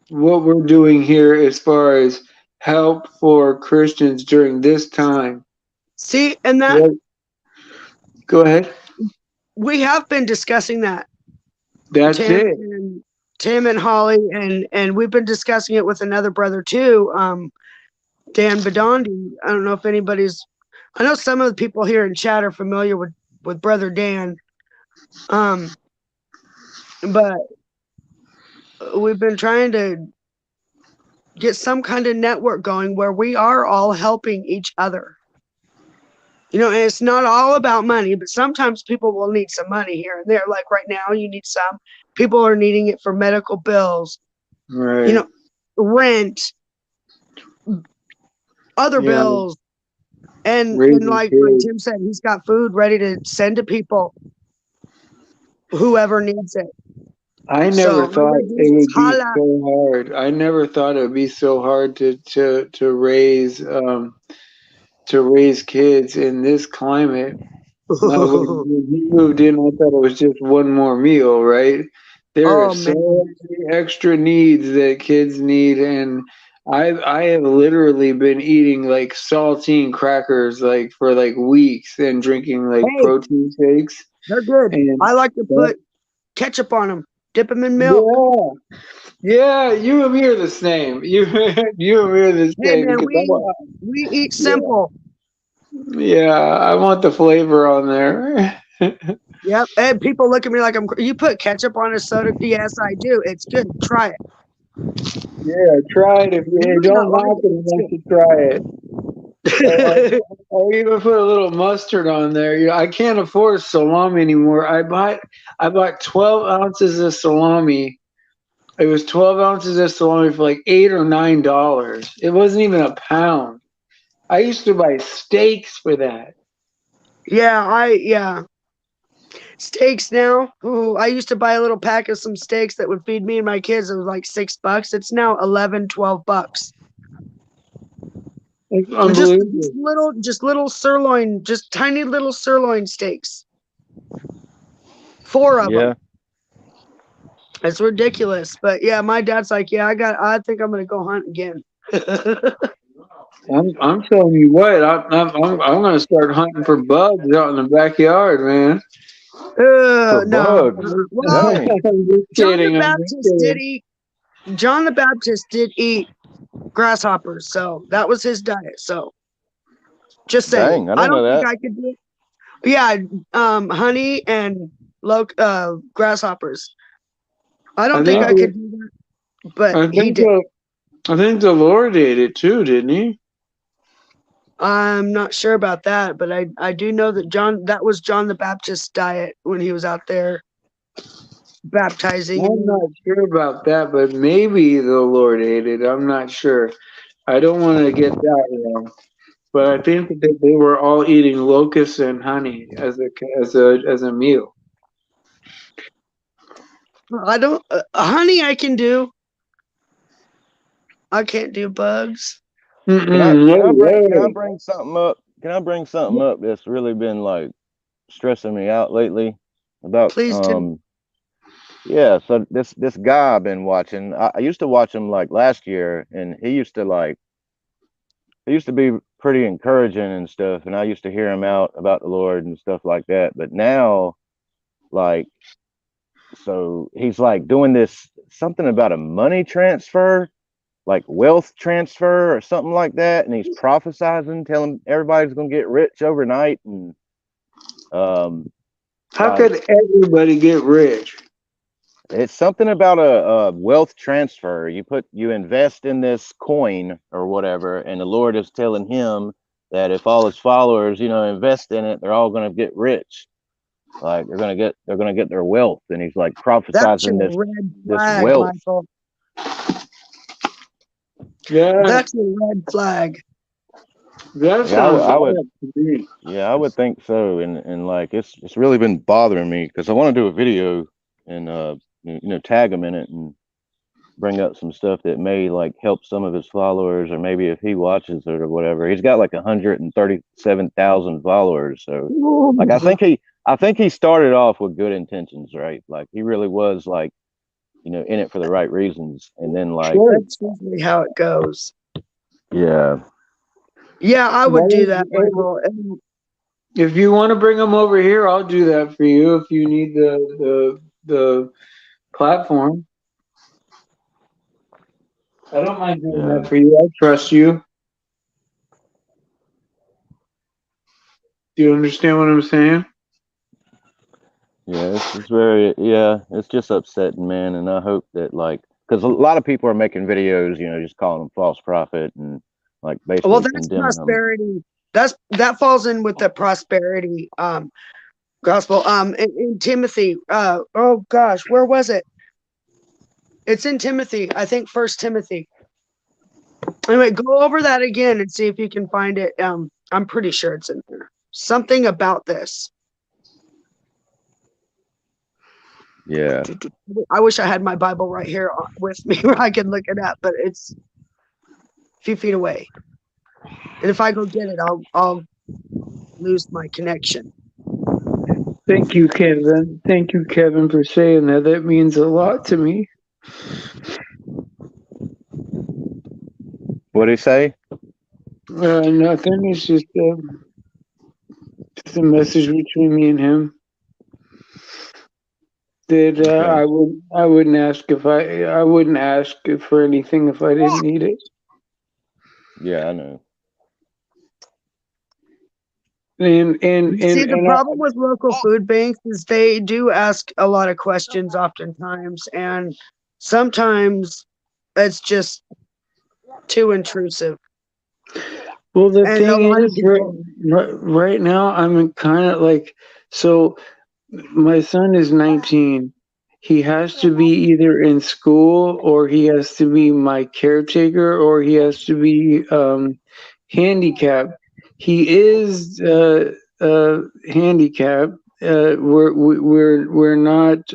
what we're doing here as far as help for Christians during this time, See, and that what, go ahead. we have been discussing that, That's Tim it. and Tim and Holly, and we've been discussing it with another brother too, Dan Bedondi. I don't know if anybody's. I know some of the people here in chat are familiar with Brother Dan, um, but we've been trying to get some kind of network going where we are all helping each other. And it's not all about money, but sometimes people will need some money here and there. Like right now, you need some. People are needing it for medical bills, Right. Rent, other Yeah. bills. And Raising like kids. Tim said, he's got food ready to send to people, whoever needs it. I never So, thought Brother it Jesus, would be holla. so hard. I never thought it would be so hard to raise kids in this climate. When he moved in, I thought it was just one more meal, right? There are Oh, so man. many extra needs that kids need, and I have literally been eating like saltine crackers like for like weeks and drinking like Hey, protein shakes they're good. and I like to put ketchup on them, dip them in milk. yeah, yeah. You and me are the same. You and me are the Hey, same man, because we eat yeah, simple. yeah. I want the flavor on there. Yep. And people look at me like you put ketchup on a soda? Yes, I do. It's good. Try it. Yeah, try it if You you might not don't like knock it, it but unless you try it. it's I'll even put a little mustard on there. I can't afford salami anymore. I bought 12 ounces of salami. It was 12 ounces of salami for like $8 or $9. It wasn't even a pound. I used to buy steaks for that. yeah. Steaks now. Ooh, I used to buy a little pack of some steaks that would feed me and my kids. It was like $6. It's now 11, $12. It's And unbelievable. just little sirloin, just tiny little sirloin steaks. 4 of Yeah. them. It's ridiculous. But yeah, my dad's like, yeah, I think I'm gonna go hunt again. I'm telling you what, I'm going to start hunting for bugs out in the backyard, man. For No. bugs. Well, Dang. I'm just John the kidding. I'm just Baptist did kidding. eat. John the Baptist did eat grasshoppers, so that was his diet. So just saying, Dang. I I didn't know don't think that. I could do it. Yeah, honey and grasshoppers. I I don't think think I could do that, but I he think did. I think the Lord ate it too, didn't he? I'm not sure about that, but I do know that was John the Baptist's diet when he was out there baptizing. I'm not sure about that, but maybe the Lord ate it. I'm not sure. I don't want to get that wrong, but I think that they were all eating locusts and honey as a meal. I don't honey. I can do. I can't do bugs. Mm-mm, no Can I way. bring something up? Can I bring something up that's really been like stressing me out lately about Please do. yeah, so this guy I've been watching, I used to watch him like last year, and he used to be pretty encouraging and stuff, and I used to hear him out about the Lord and stuff like that. But now, like, so he's like doing this something about a money transfer, like wealth transfer or something like that, and he's prophesizing, telling everybody's gonna get rich overnight, and um, How like could everybody get rich? It's something about a wealth transfer. You invest in this coin or whatever, and the Lord is telling him that if all his followers, invest in it, they're all going to get rich. Like they're gonna get their wealth, and he's like That's a prophesizing red this flag, wealth. Michael. Yeah, That's a red flag. that Yeah, I would. sounds bad to me. Yeah, I would think so, and like it's really been bothering me because I want to do a video and tag him in it and bring up some stuff that may like help some of his followers, or maybe if he watches it or whatever. He's got like 137,000 followers, so like I think he started off with good intentions, right? Like he really was like in it for the right reasons, and then like Sure. That's usually how it goes. yeah, Yeah, I would do that, Well, Michael. And if you want to bring them over here, I'll do that for you. If you need the platform, I don't mind doing yeah. that for you. I trust you. Do you understand what I'm saying? Yeah, it's very, yeah, it's just upsetting, man. And I hope that, like, because a lot of people are making videos, just calling them false prophet and, like, well, basically that's condemning them. prosperity. That falls in with the prosperity gospel. In Timothy. Oh gosh, where was it? It's in Timothy. I think First Timothy. Anyway, go over that again and see if you can find it. I'm pretty sure it's in there. Something about this. Yeah. I wish I had my Bible right here with me where I could look it up, but it's a few feet away. And if I go get it, I'll lose my connection. Thank you, Kevin. Thank you, Kevin, for saying that. That means a lot to me. What did he say? Nothing. It's just a message between me and him. That Okay. I wouldn't ask I wouldn't ask for anything if I didn't need it. Yeah, I know. See, the problem with local food banks is they do ask a lot of questions oftentimes, and sometimes it's just too intrusive. Well, the And a thing lot of is, people, right now, I'm kind of like, so my son is 19. He has to be either in school or he has to be my caretaker or he has to be handicapped. He is handicapped. We're not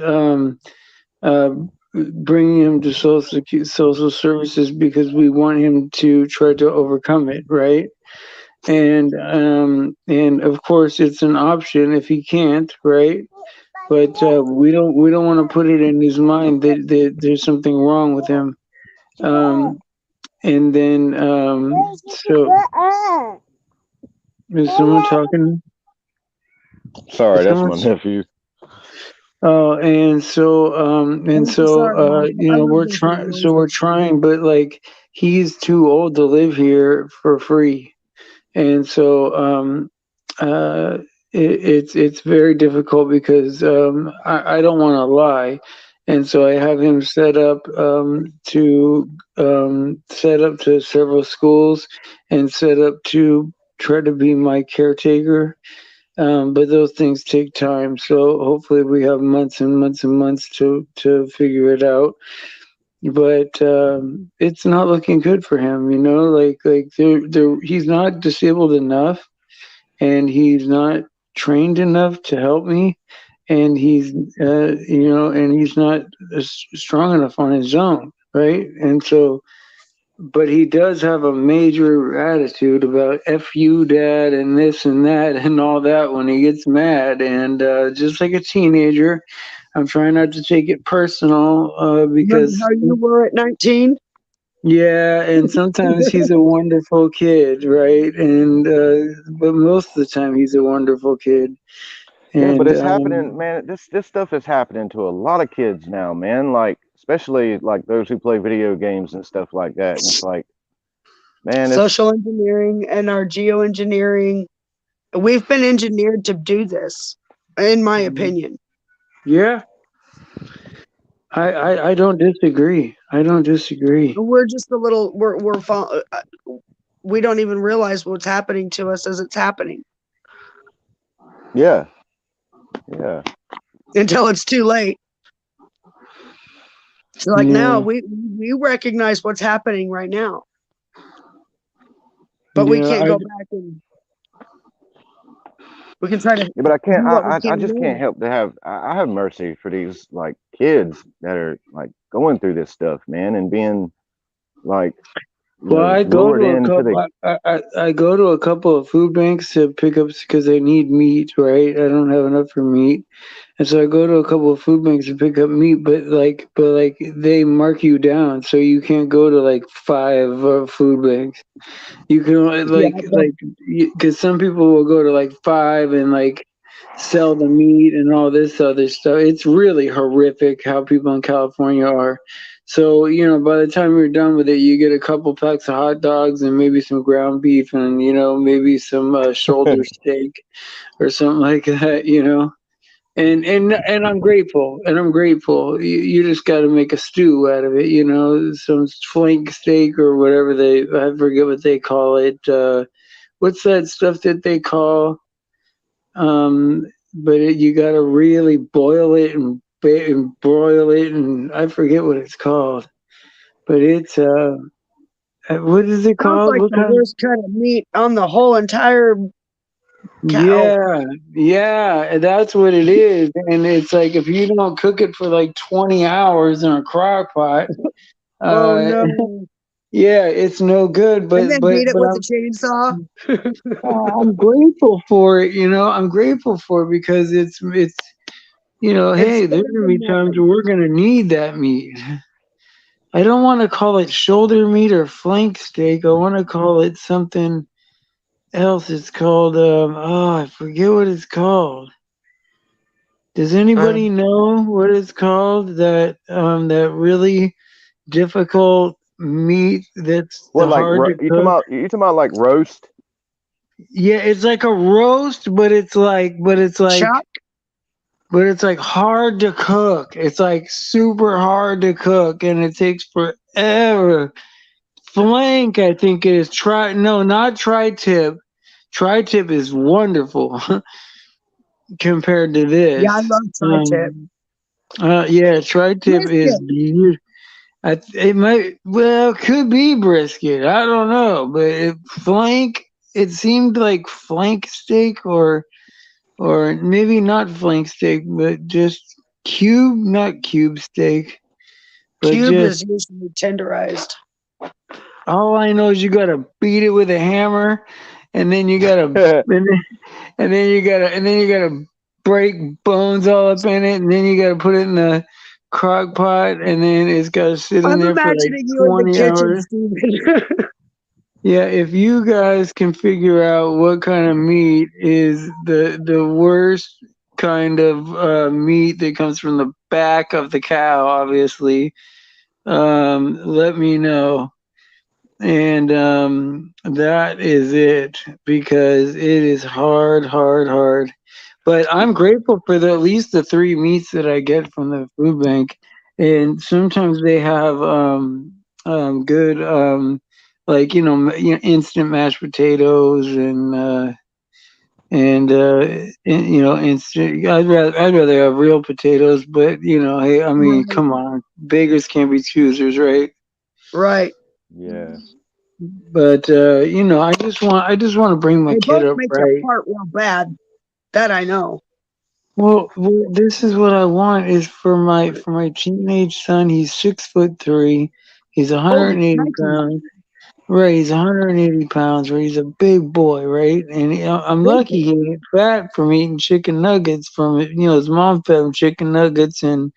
uh, bringing him to social services because we want him to try to overcome it, right? And of course it's an option if he can't, right? But we don't want to put it in his mind that there's something wrong with him. And then so is someone talking? Sorry, Is that's my someone? nephew. Oh, and so sorry, Mom. I love we're those trying. So we're trying, but like he's too old to live here for free, and so it's very difficult because I don't want to lie, and so I have him set up to several schools and set up to try to be my caretaker. But those things take time, so hopefully we have months and months and months to figure it out. But it's not looking good for him, like he's not disabled enough and he's not trained enough to help me, and he's and he's not strong enough on his own, right? And so, but he does have a major attitude about "f you, dad" and this and that and all that when he gets mad, and just like a teenager. I'm trying not to take it personal because Remember how you were at 19? yeah, and sometimes he's a wonderful kid, right? And but most of the time he's a wonderful kid. Yeah, but And it's happening, man. This stuff is happening to a lot of kids now, man. Like especially like those who play video games and stuff like that. And it's like, man, it's Social engineering and our geoengineering. We've been engineered to do this, in my opinion. yeah, I don't disagree. I don't disagree. We're just a little. We don't even realize what's happening to us as it's happening Yeah. Yeah. until it's too late. So like now Yeah. we recognize what's happening right now, but we Yeah. can't go back and we can try to Yeah, but I do can't. what we I can just can't now. help to have. I have mercy for these like kids that are like going through this stuff, man, and being like, Well, I go lured to a into the. couple. I go to a couple of food banks to pick up because I need meat. Right, I don't have enough for meat, and so I go to a couple of food banks to pick up meat. But they mark you down, so you can't go to like 5 food banks. You can only Yeah, because some people will go to like 5 and like sell the meat and all this other stuff. It's really horrific how people in California are. So, by the time you're done with it, you get a couple packs of hot dogs and maybe some ground beef and, maybe some shoulder steak or something like that. And I'm grateful, and I'm grateful. You just got to make a stew out of it, some flank steak or whatever I forget what they call it. What's that stuff that they call? But you got to really boil it and broil it, and I forget what it's called. But it's what is it sounds called? like What the kind? worst kind of meat on the whole entire cow. Yeah, yeah, that's what it is. And it's like if you don't cook it for like 20 hours in a crock pot, Oh uh, no! yeah, it's no good. And But then but beat it but with a chainsaw. I'm grateful for it. I'm grateful for it because it's It's hey, there's better gonna than be times where nothing. we're gonna need that meat. I don't want to call it shoulder meat or flank steak. I want to call it something else. It's called I forget what it's called. Does anybody Um, know what it's called? That really difficult meat that's What like hard to you talking cook. about? You talking about like roast? Yeah, it's like a roast, chuck. but it's like hard to cook. It's like super hard to cook, and it takes forever. Flank, I think it is. No, not tri-tip. Tri-tip is wonderful compared to Yeah, I this. love tri-tip. Yeah, tri-tip is Brisket. beautiful. It might, well, could be brisket. I don't know, but flank. It seemed like flank steak, or maybe not flank steak, but just not cube steak, but Cube just is usually tenderized. all I know is you gotta beat it with a hammer, and then you gotta and then you gotta break bones all up in it, and then you gotta put it in the crock pot, and then it's gotta sit in I'm there for like imagining you in the 20 kitchen, hours. Steven. Yeah, if you guys can figure out what kind of meat is the worst kind of meat that comes from the back of the cow, obviously, let me know. And that is it because it is hard, hard, hard. But I'm grateful for at least the 3 meats that I get from the food bank, and sometimes they have good like instant mashed potatoes and instant. I'd rather have real potatoes, but hey, I mean, Right. come on, beggars can't be choosers, right? Right. Yeah. But I just want to bring my They kid both up make you right. part real bad. That I know. Well, this is what I want is for my teenage son. He's 6'3". He's Holy 180 crikey. pounds. Right, he's 180 pounds. Right, he's a big boy. Right, and I'm Big lucky boy. he ain't fat from eating chicken nuggets from it. His mom fed him chicken nuggets and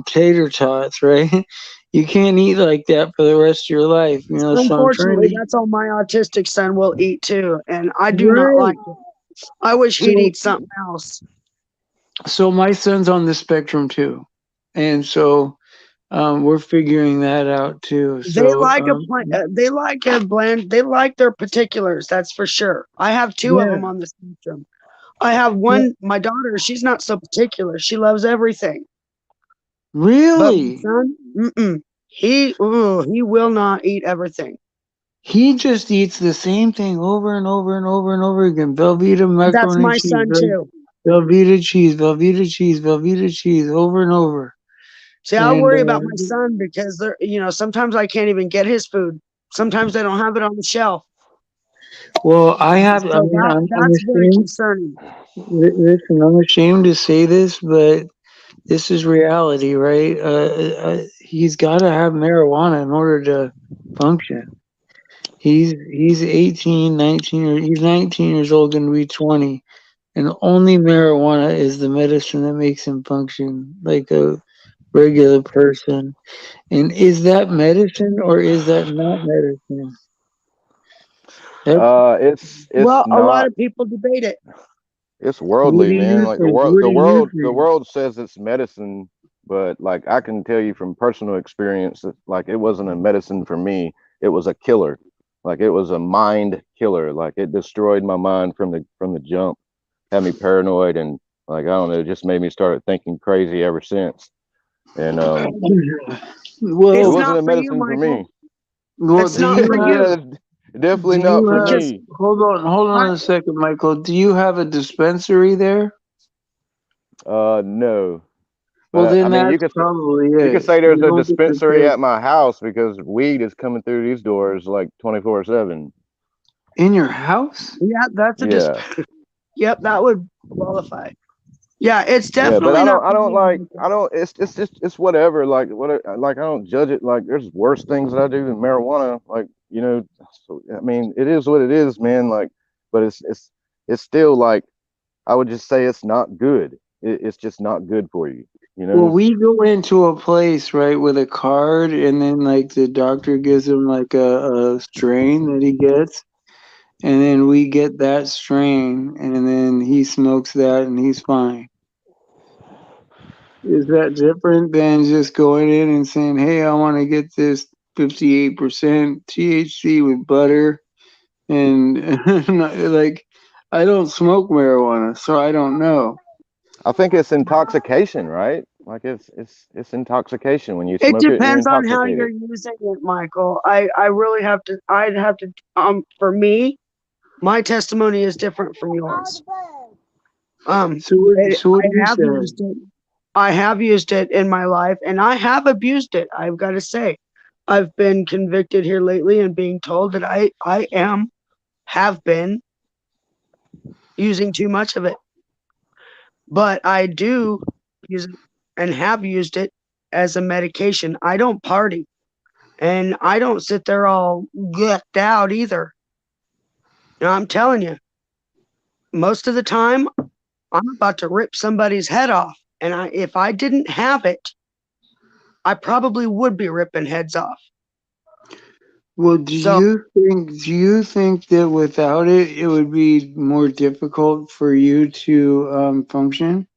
tater tots. Right, you can't eat like that for the rest of your life. So I'm trying Unfortunately, to. that's all my autistic son will eat too. And I do not Right. like it. I wish he'd So eat something else. so my son's on the spectrum too, and so we're figuring that out too. So They like a blend. They like their particulars. That's for sure. I have two of yeah, them on the spectrum. I have yeah, one. My daughter. She's not so particular. She loves everything. But my Really? son, he will not eat everything. He just eats the same thing over and over and over and over again. Velveeta That's macaroni my cheese, son too. Velveeta cheese, Velveeta cheese, Velveeta cheese, over and over. See, I And worry about my son because sometimes I can't even get his food. Sometimes they don't have it on the shelf. well, I So mean, I'm that's very ashamed. concerning. Listen, I'm ashamed to say this, but this is reality, right? He's got to have marijuana in order to function. He's 18, 19, or he's 19 years old, going to be 20, and only marijuana is the medicine that makes him function like a regular person. And is that medicine or is that not medicine? That's It's Well, a lot not. of people debate it. It's what worldly, do man. you Like the think? world, What the do you world, the think? world says it's medicine, but like I can tell you from personal experience that like it wasn't a medicine for me. It was a killer. Like it was a mind killer. Like it destroyed my mind from the jump, had me paranoid, and like I don't know, it just made me start thinking crazy ever since. And it It's Well, wasn't not a for you, medicine for Michael. me. It's do not you for have? Yeah, you definitely Do not you for have? because me. Hold my, on a second, Michael. Do you have a dispensary there? No. But Well, I then mean, that's probably you could it. say there's You a don't get to dispensary pick at my house because weed is coming through these doors like 24/7. in your house. yeah, that's a Yeah. yep, that would qualify. Yeah, it's Yeah, but definitely not I for don't you, like Michael. I don't it's just it's whatever like I don't judge it like there's worse things that I do than marijuana like so, I mean it is what it is, man, like but it's still like I would just say it's not good. It's just not good for you, you Well, know? we go into a place, right, with a card, and then like the doctor gives him like a strain that he gets, and then we get that strain, and then he smokes that, and he's fine. Is that different than just going in and saying, "Hey, I want to get this 58% THC with butter," and like I don't smoke marijuana, so I don't know. I think it's intoxication, right? Like it's intoxication. When you It smoke it, you're depends on how you're intoxicated. using it, Michael. I really have to. I'd have to. For me, my testimony is different from yours. So, so what I do you have say? used it. I have used it in my life, and I have abused it. I've got to say, I've been convicted here lately, and being told that I have been using too much of it. But I do use it and have used it as a medication. I don't party, and I don't sit there all gecked out either. I'm telling you, most of the time, I'm about to rip somebody's head off. And if I didn't have it, I probably would be ripping heads off. Well, So do you think that without it, it would be more difficult for you to function?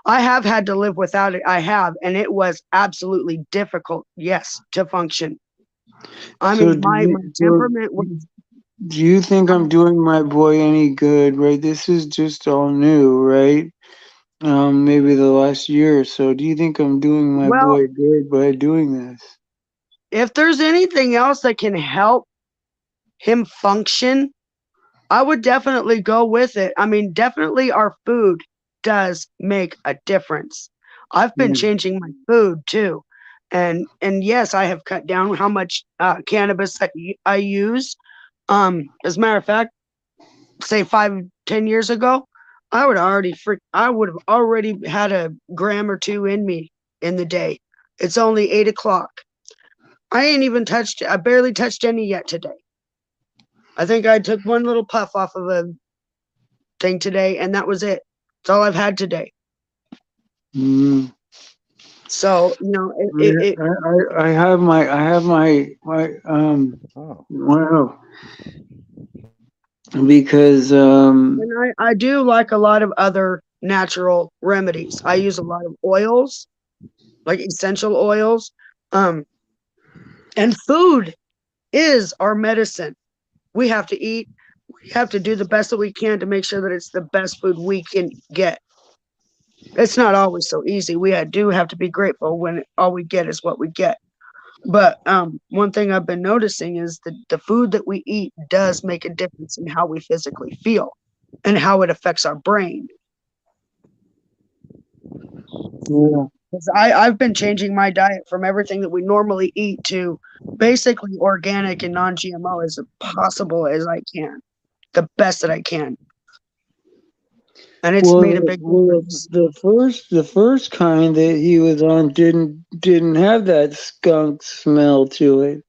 I have had to live without it. I have, and it was absolutely difficult, yes, to function. I So mean, my temperament was do you think I'm doing my boy any good? Right, this is just all new, right? Maybe the last year or so. Do you think I'm doing my well, boy good by doing this? if there's anything else that can help him function, I would definitely go with it. I mean, definitely our food does make a difference. I've been Yeah. changing my food too. And yes, I have cut down how much cannabis I use. As a matter of fact, say 5, 10 years ago, I would have already had a gram or two in me in the day. It's only 8 o'clock. I barely touched any yet today. I think I took one little puff off of a thing today, and that was it. That's all I've had today. Mm. So I have my Oh, wow, because and I do like a lot of other natural remedies. I use a lot of oils, like essential oils, um, and food is our medicine. We have to eat. We have to do the best that we can to make sure that it's the best food we can get. It's not always so easy. We do have to be grateful when all we get is what we get. But one thing I've been noticing is that the food that we eat does make a difference in how we physically feel and how it affects our brain. Yeah. 'Cause I've been changing my diet from everything that we normally eat to basically organic and non-GMO as possible as I can, the best that I can. And it's Well, made a big difference. the first kind that he was on didn't have that skunk smell to it,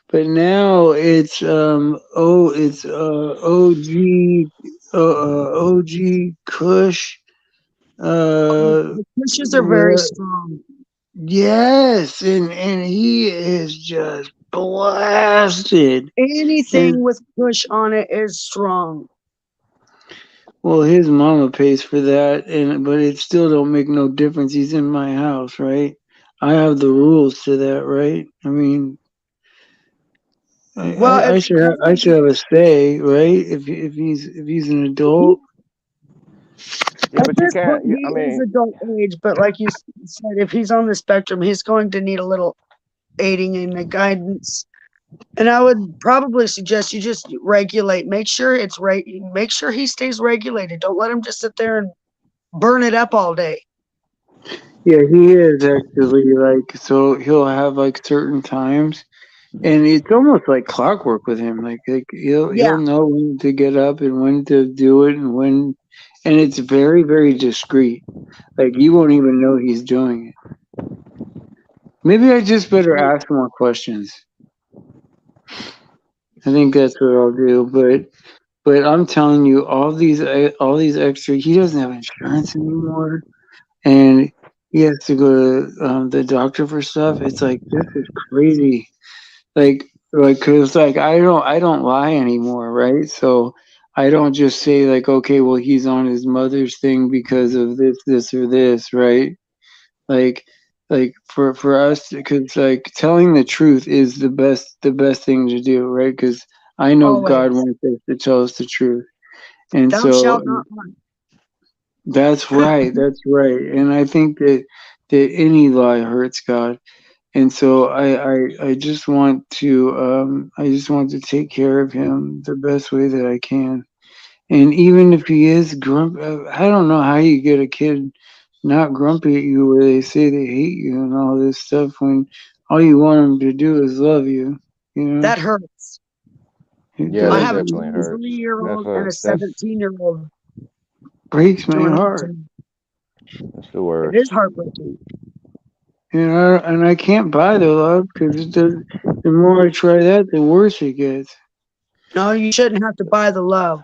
but now it's OG Kush. The pushes are very strong. Yes, and he is just blasted. Anything And with push on it is strong. well, his mama pays for that, and but it still don't make no difference. He's in my house, right? I have the rules to that, right? I mean, Well, I should have a say, right? If he's an adult, Yeah, at but you this point can't. he I is mean, adult age, but like you said, if he's on the spectrum, he's going to need a little aiding and the guidance. And I would probably suggest you just regulate. Make sure it's right. Make sure he stays regulated. Don't let him just sit there and burn it up all day. yeah, he is actually like so. He'll have like certain times. And it's almost like clockwork with him. Like he'll Yeah. know when to get up and when to do it and when, and it's very very discreet. Like you won't even know he's doing it. Maybe I just better ask more questions. I think that's what I'll do. But I'm telling you, all these extra. He doesn't have insurance anymore, and he has to go to the doctor for stuff. It's like this is crazy. like cause like I don't lie anymore, right? So I don't just say like, okay, well he's on his mother's thing because of this or this, right? like for us, because like telling the truth is the best thing to do, right? Because I know God Always. wants us to tell us the truth. And Thou so shalt not lie. that's right, and I think that any lie hurts God. And so I just want to take care of him the best way that I can. And even if he is grumpy, I don't know how you get a kid not grumpy at you where they say they hate you and all this stuff when all you want them to do is love you. You know, That hurts. it yeah, I that have a does. definitely hurts. 23-year-old and a That's 17-year-old Breaks my doing that to heart. me. that's the It worst. is heartbreaking. You know, and I can't buy the love because it does. The more I try that, the worse it gets. No, you shouldn't have to buy the love.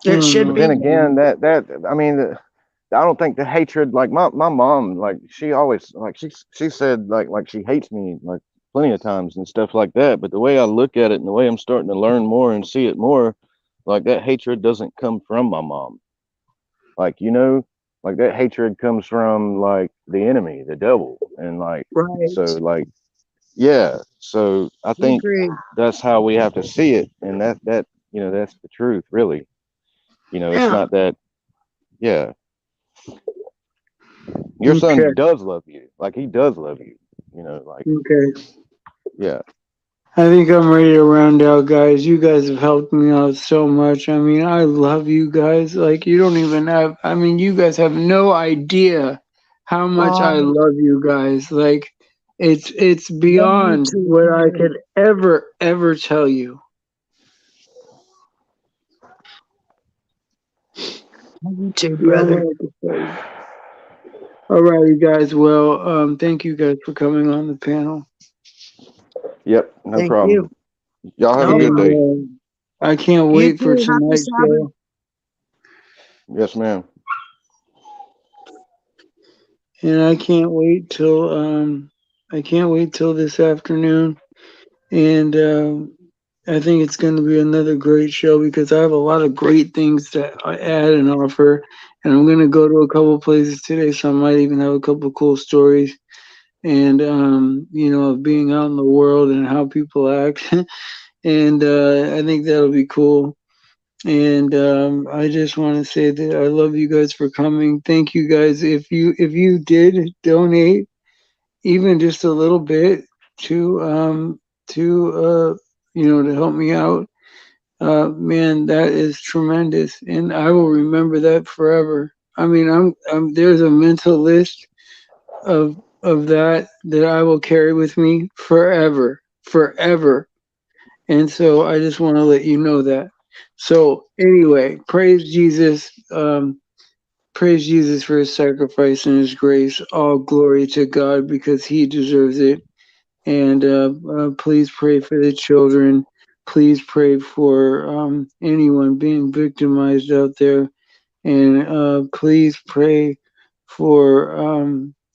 I It don't should But know. then be. again, I mean, I don't think the hatred. Like my mom, like she always like she said like she hates me like plenty of times and stuff like that. But the way I look at it and the way I'm starting to learn more and see it more, like that hatred doesn't come from my mom. Like like that hatred comes from like the enemy, the devil, and like so Right. like yeah. So I I think agree. that's how we have to see it, and that that's the truth, really. It's Yeah. not that. Yeah, your Okay. son does love you. Like he does love you. Like Okay. yeah, I think I'm ready to round out, guys. You guys have helped me out so much. I mean, I love you guys. Like, you don't even have, I mean, you guys have no idea how much I Um, love you guys. Like, it's love you beyond too, what I brother. could ever tell you. Love you too, Beyond brother. what I could tell you. All right, you guys. Well, thank you guys for coming on the panel. yep, no Thank problem. you. Y'all have a No good And day. problem. I can't You wait for too. Happy tonight's Sabbath. show. Yes, ma'am. And I can't wait till this afternoon. And I think it's going to be another great show because I have a lot of great things to add and offer. And I'm going to go to a couple places today, so I might even have a couple cool stories. And you know, of being out in the world and how people act. And I think that'll be cool. And I just want to say that I love you guys for coming. Thank you guys. If you did donate even just a little bit to to help me out, man, that is tremendous, and I will remember that forever. I mean, I'm there's a mental list of that I will carry with me forever, forever. And so I just want to let you know that. So anyway, praise Jesus for his sacrifice and his grace. All glory to God because he deserves it. And please pray for the children. Please pray for anyone being victimized out there, and please pray for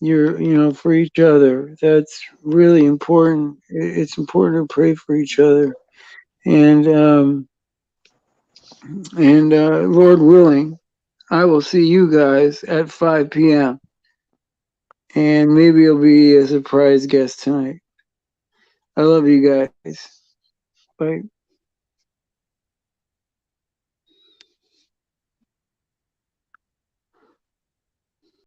for each other. That's really important. It's important to pray for each other, and Lord willing, I will see you guys at 5 p.m. and maybe you'll be a surprise guest tonight. I love you guys. Bye.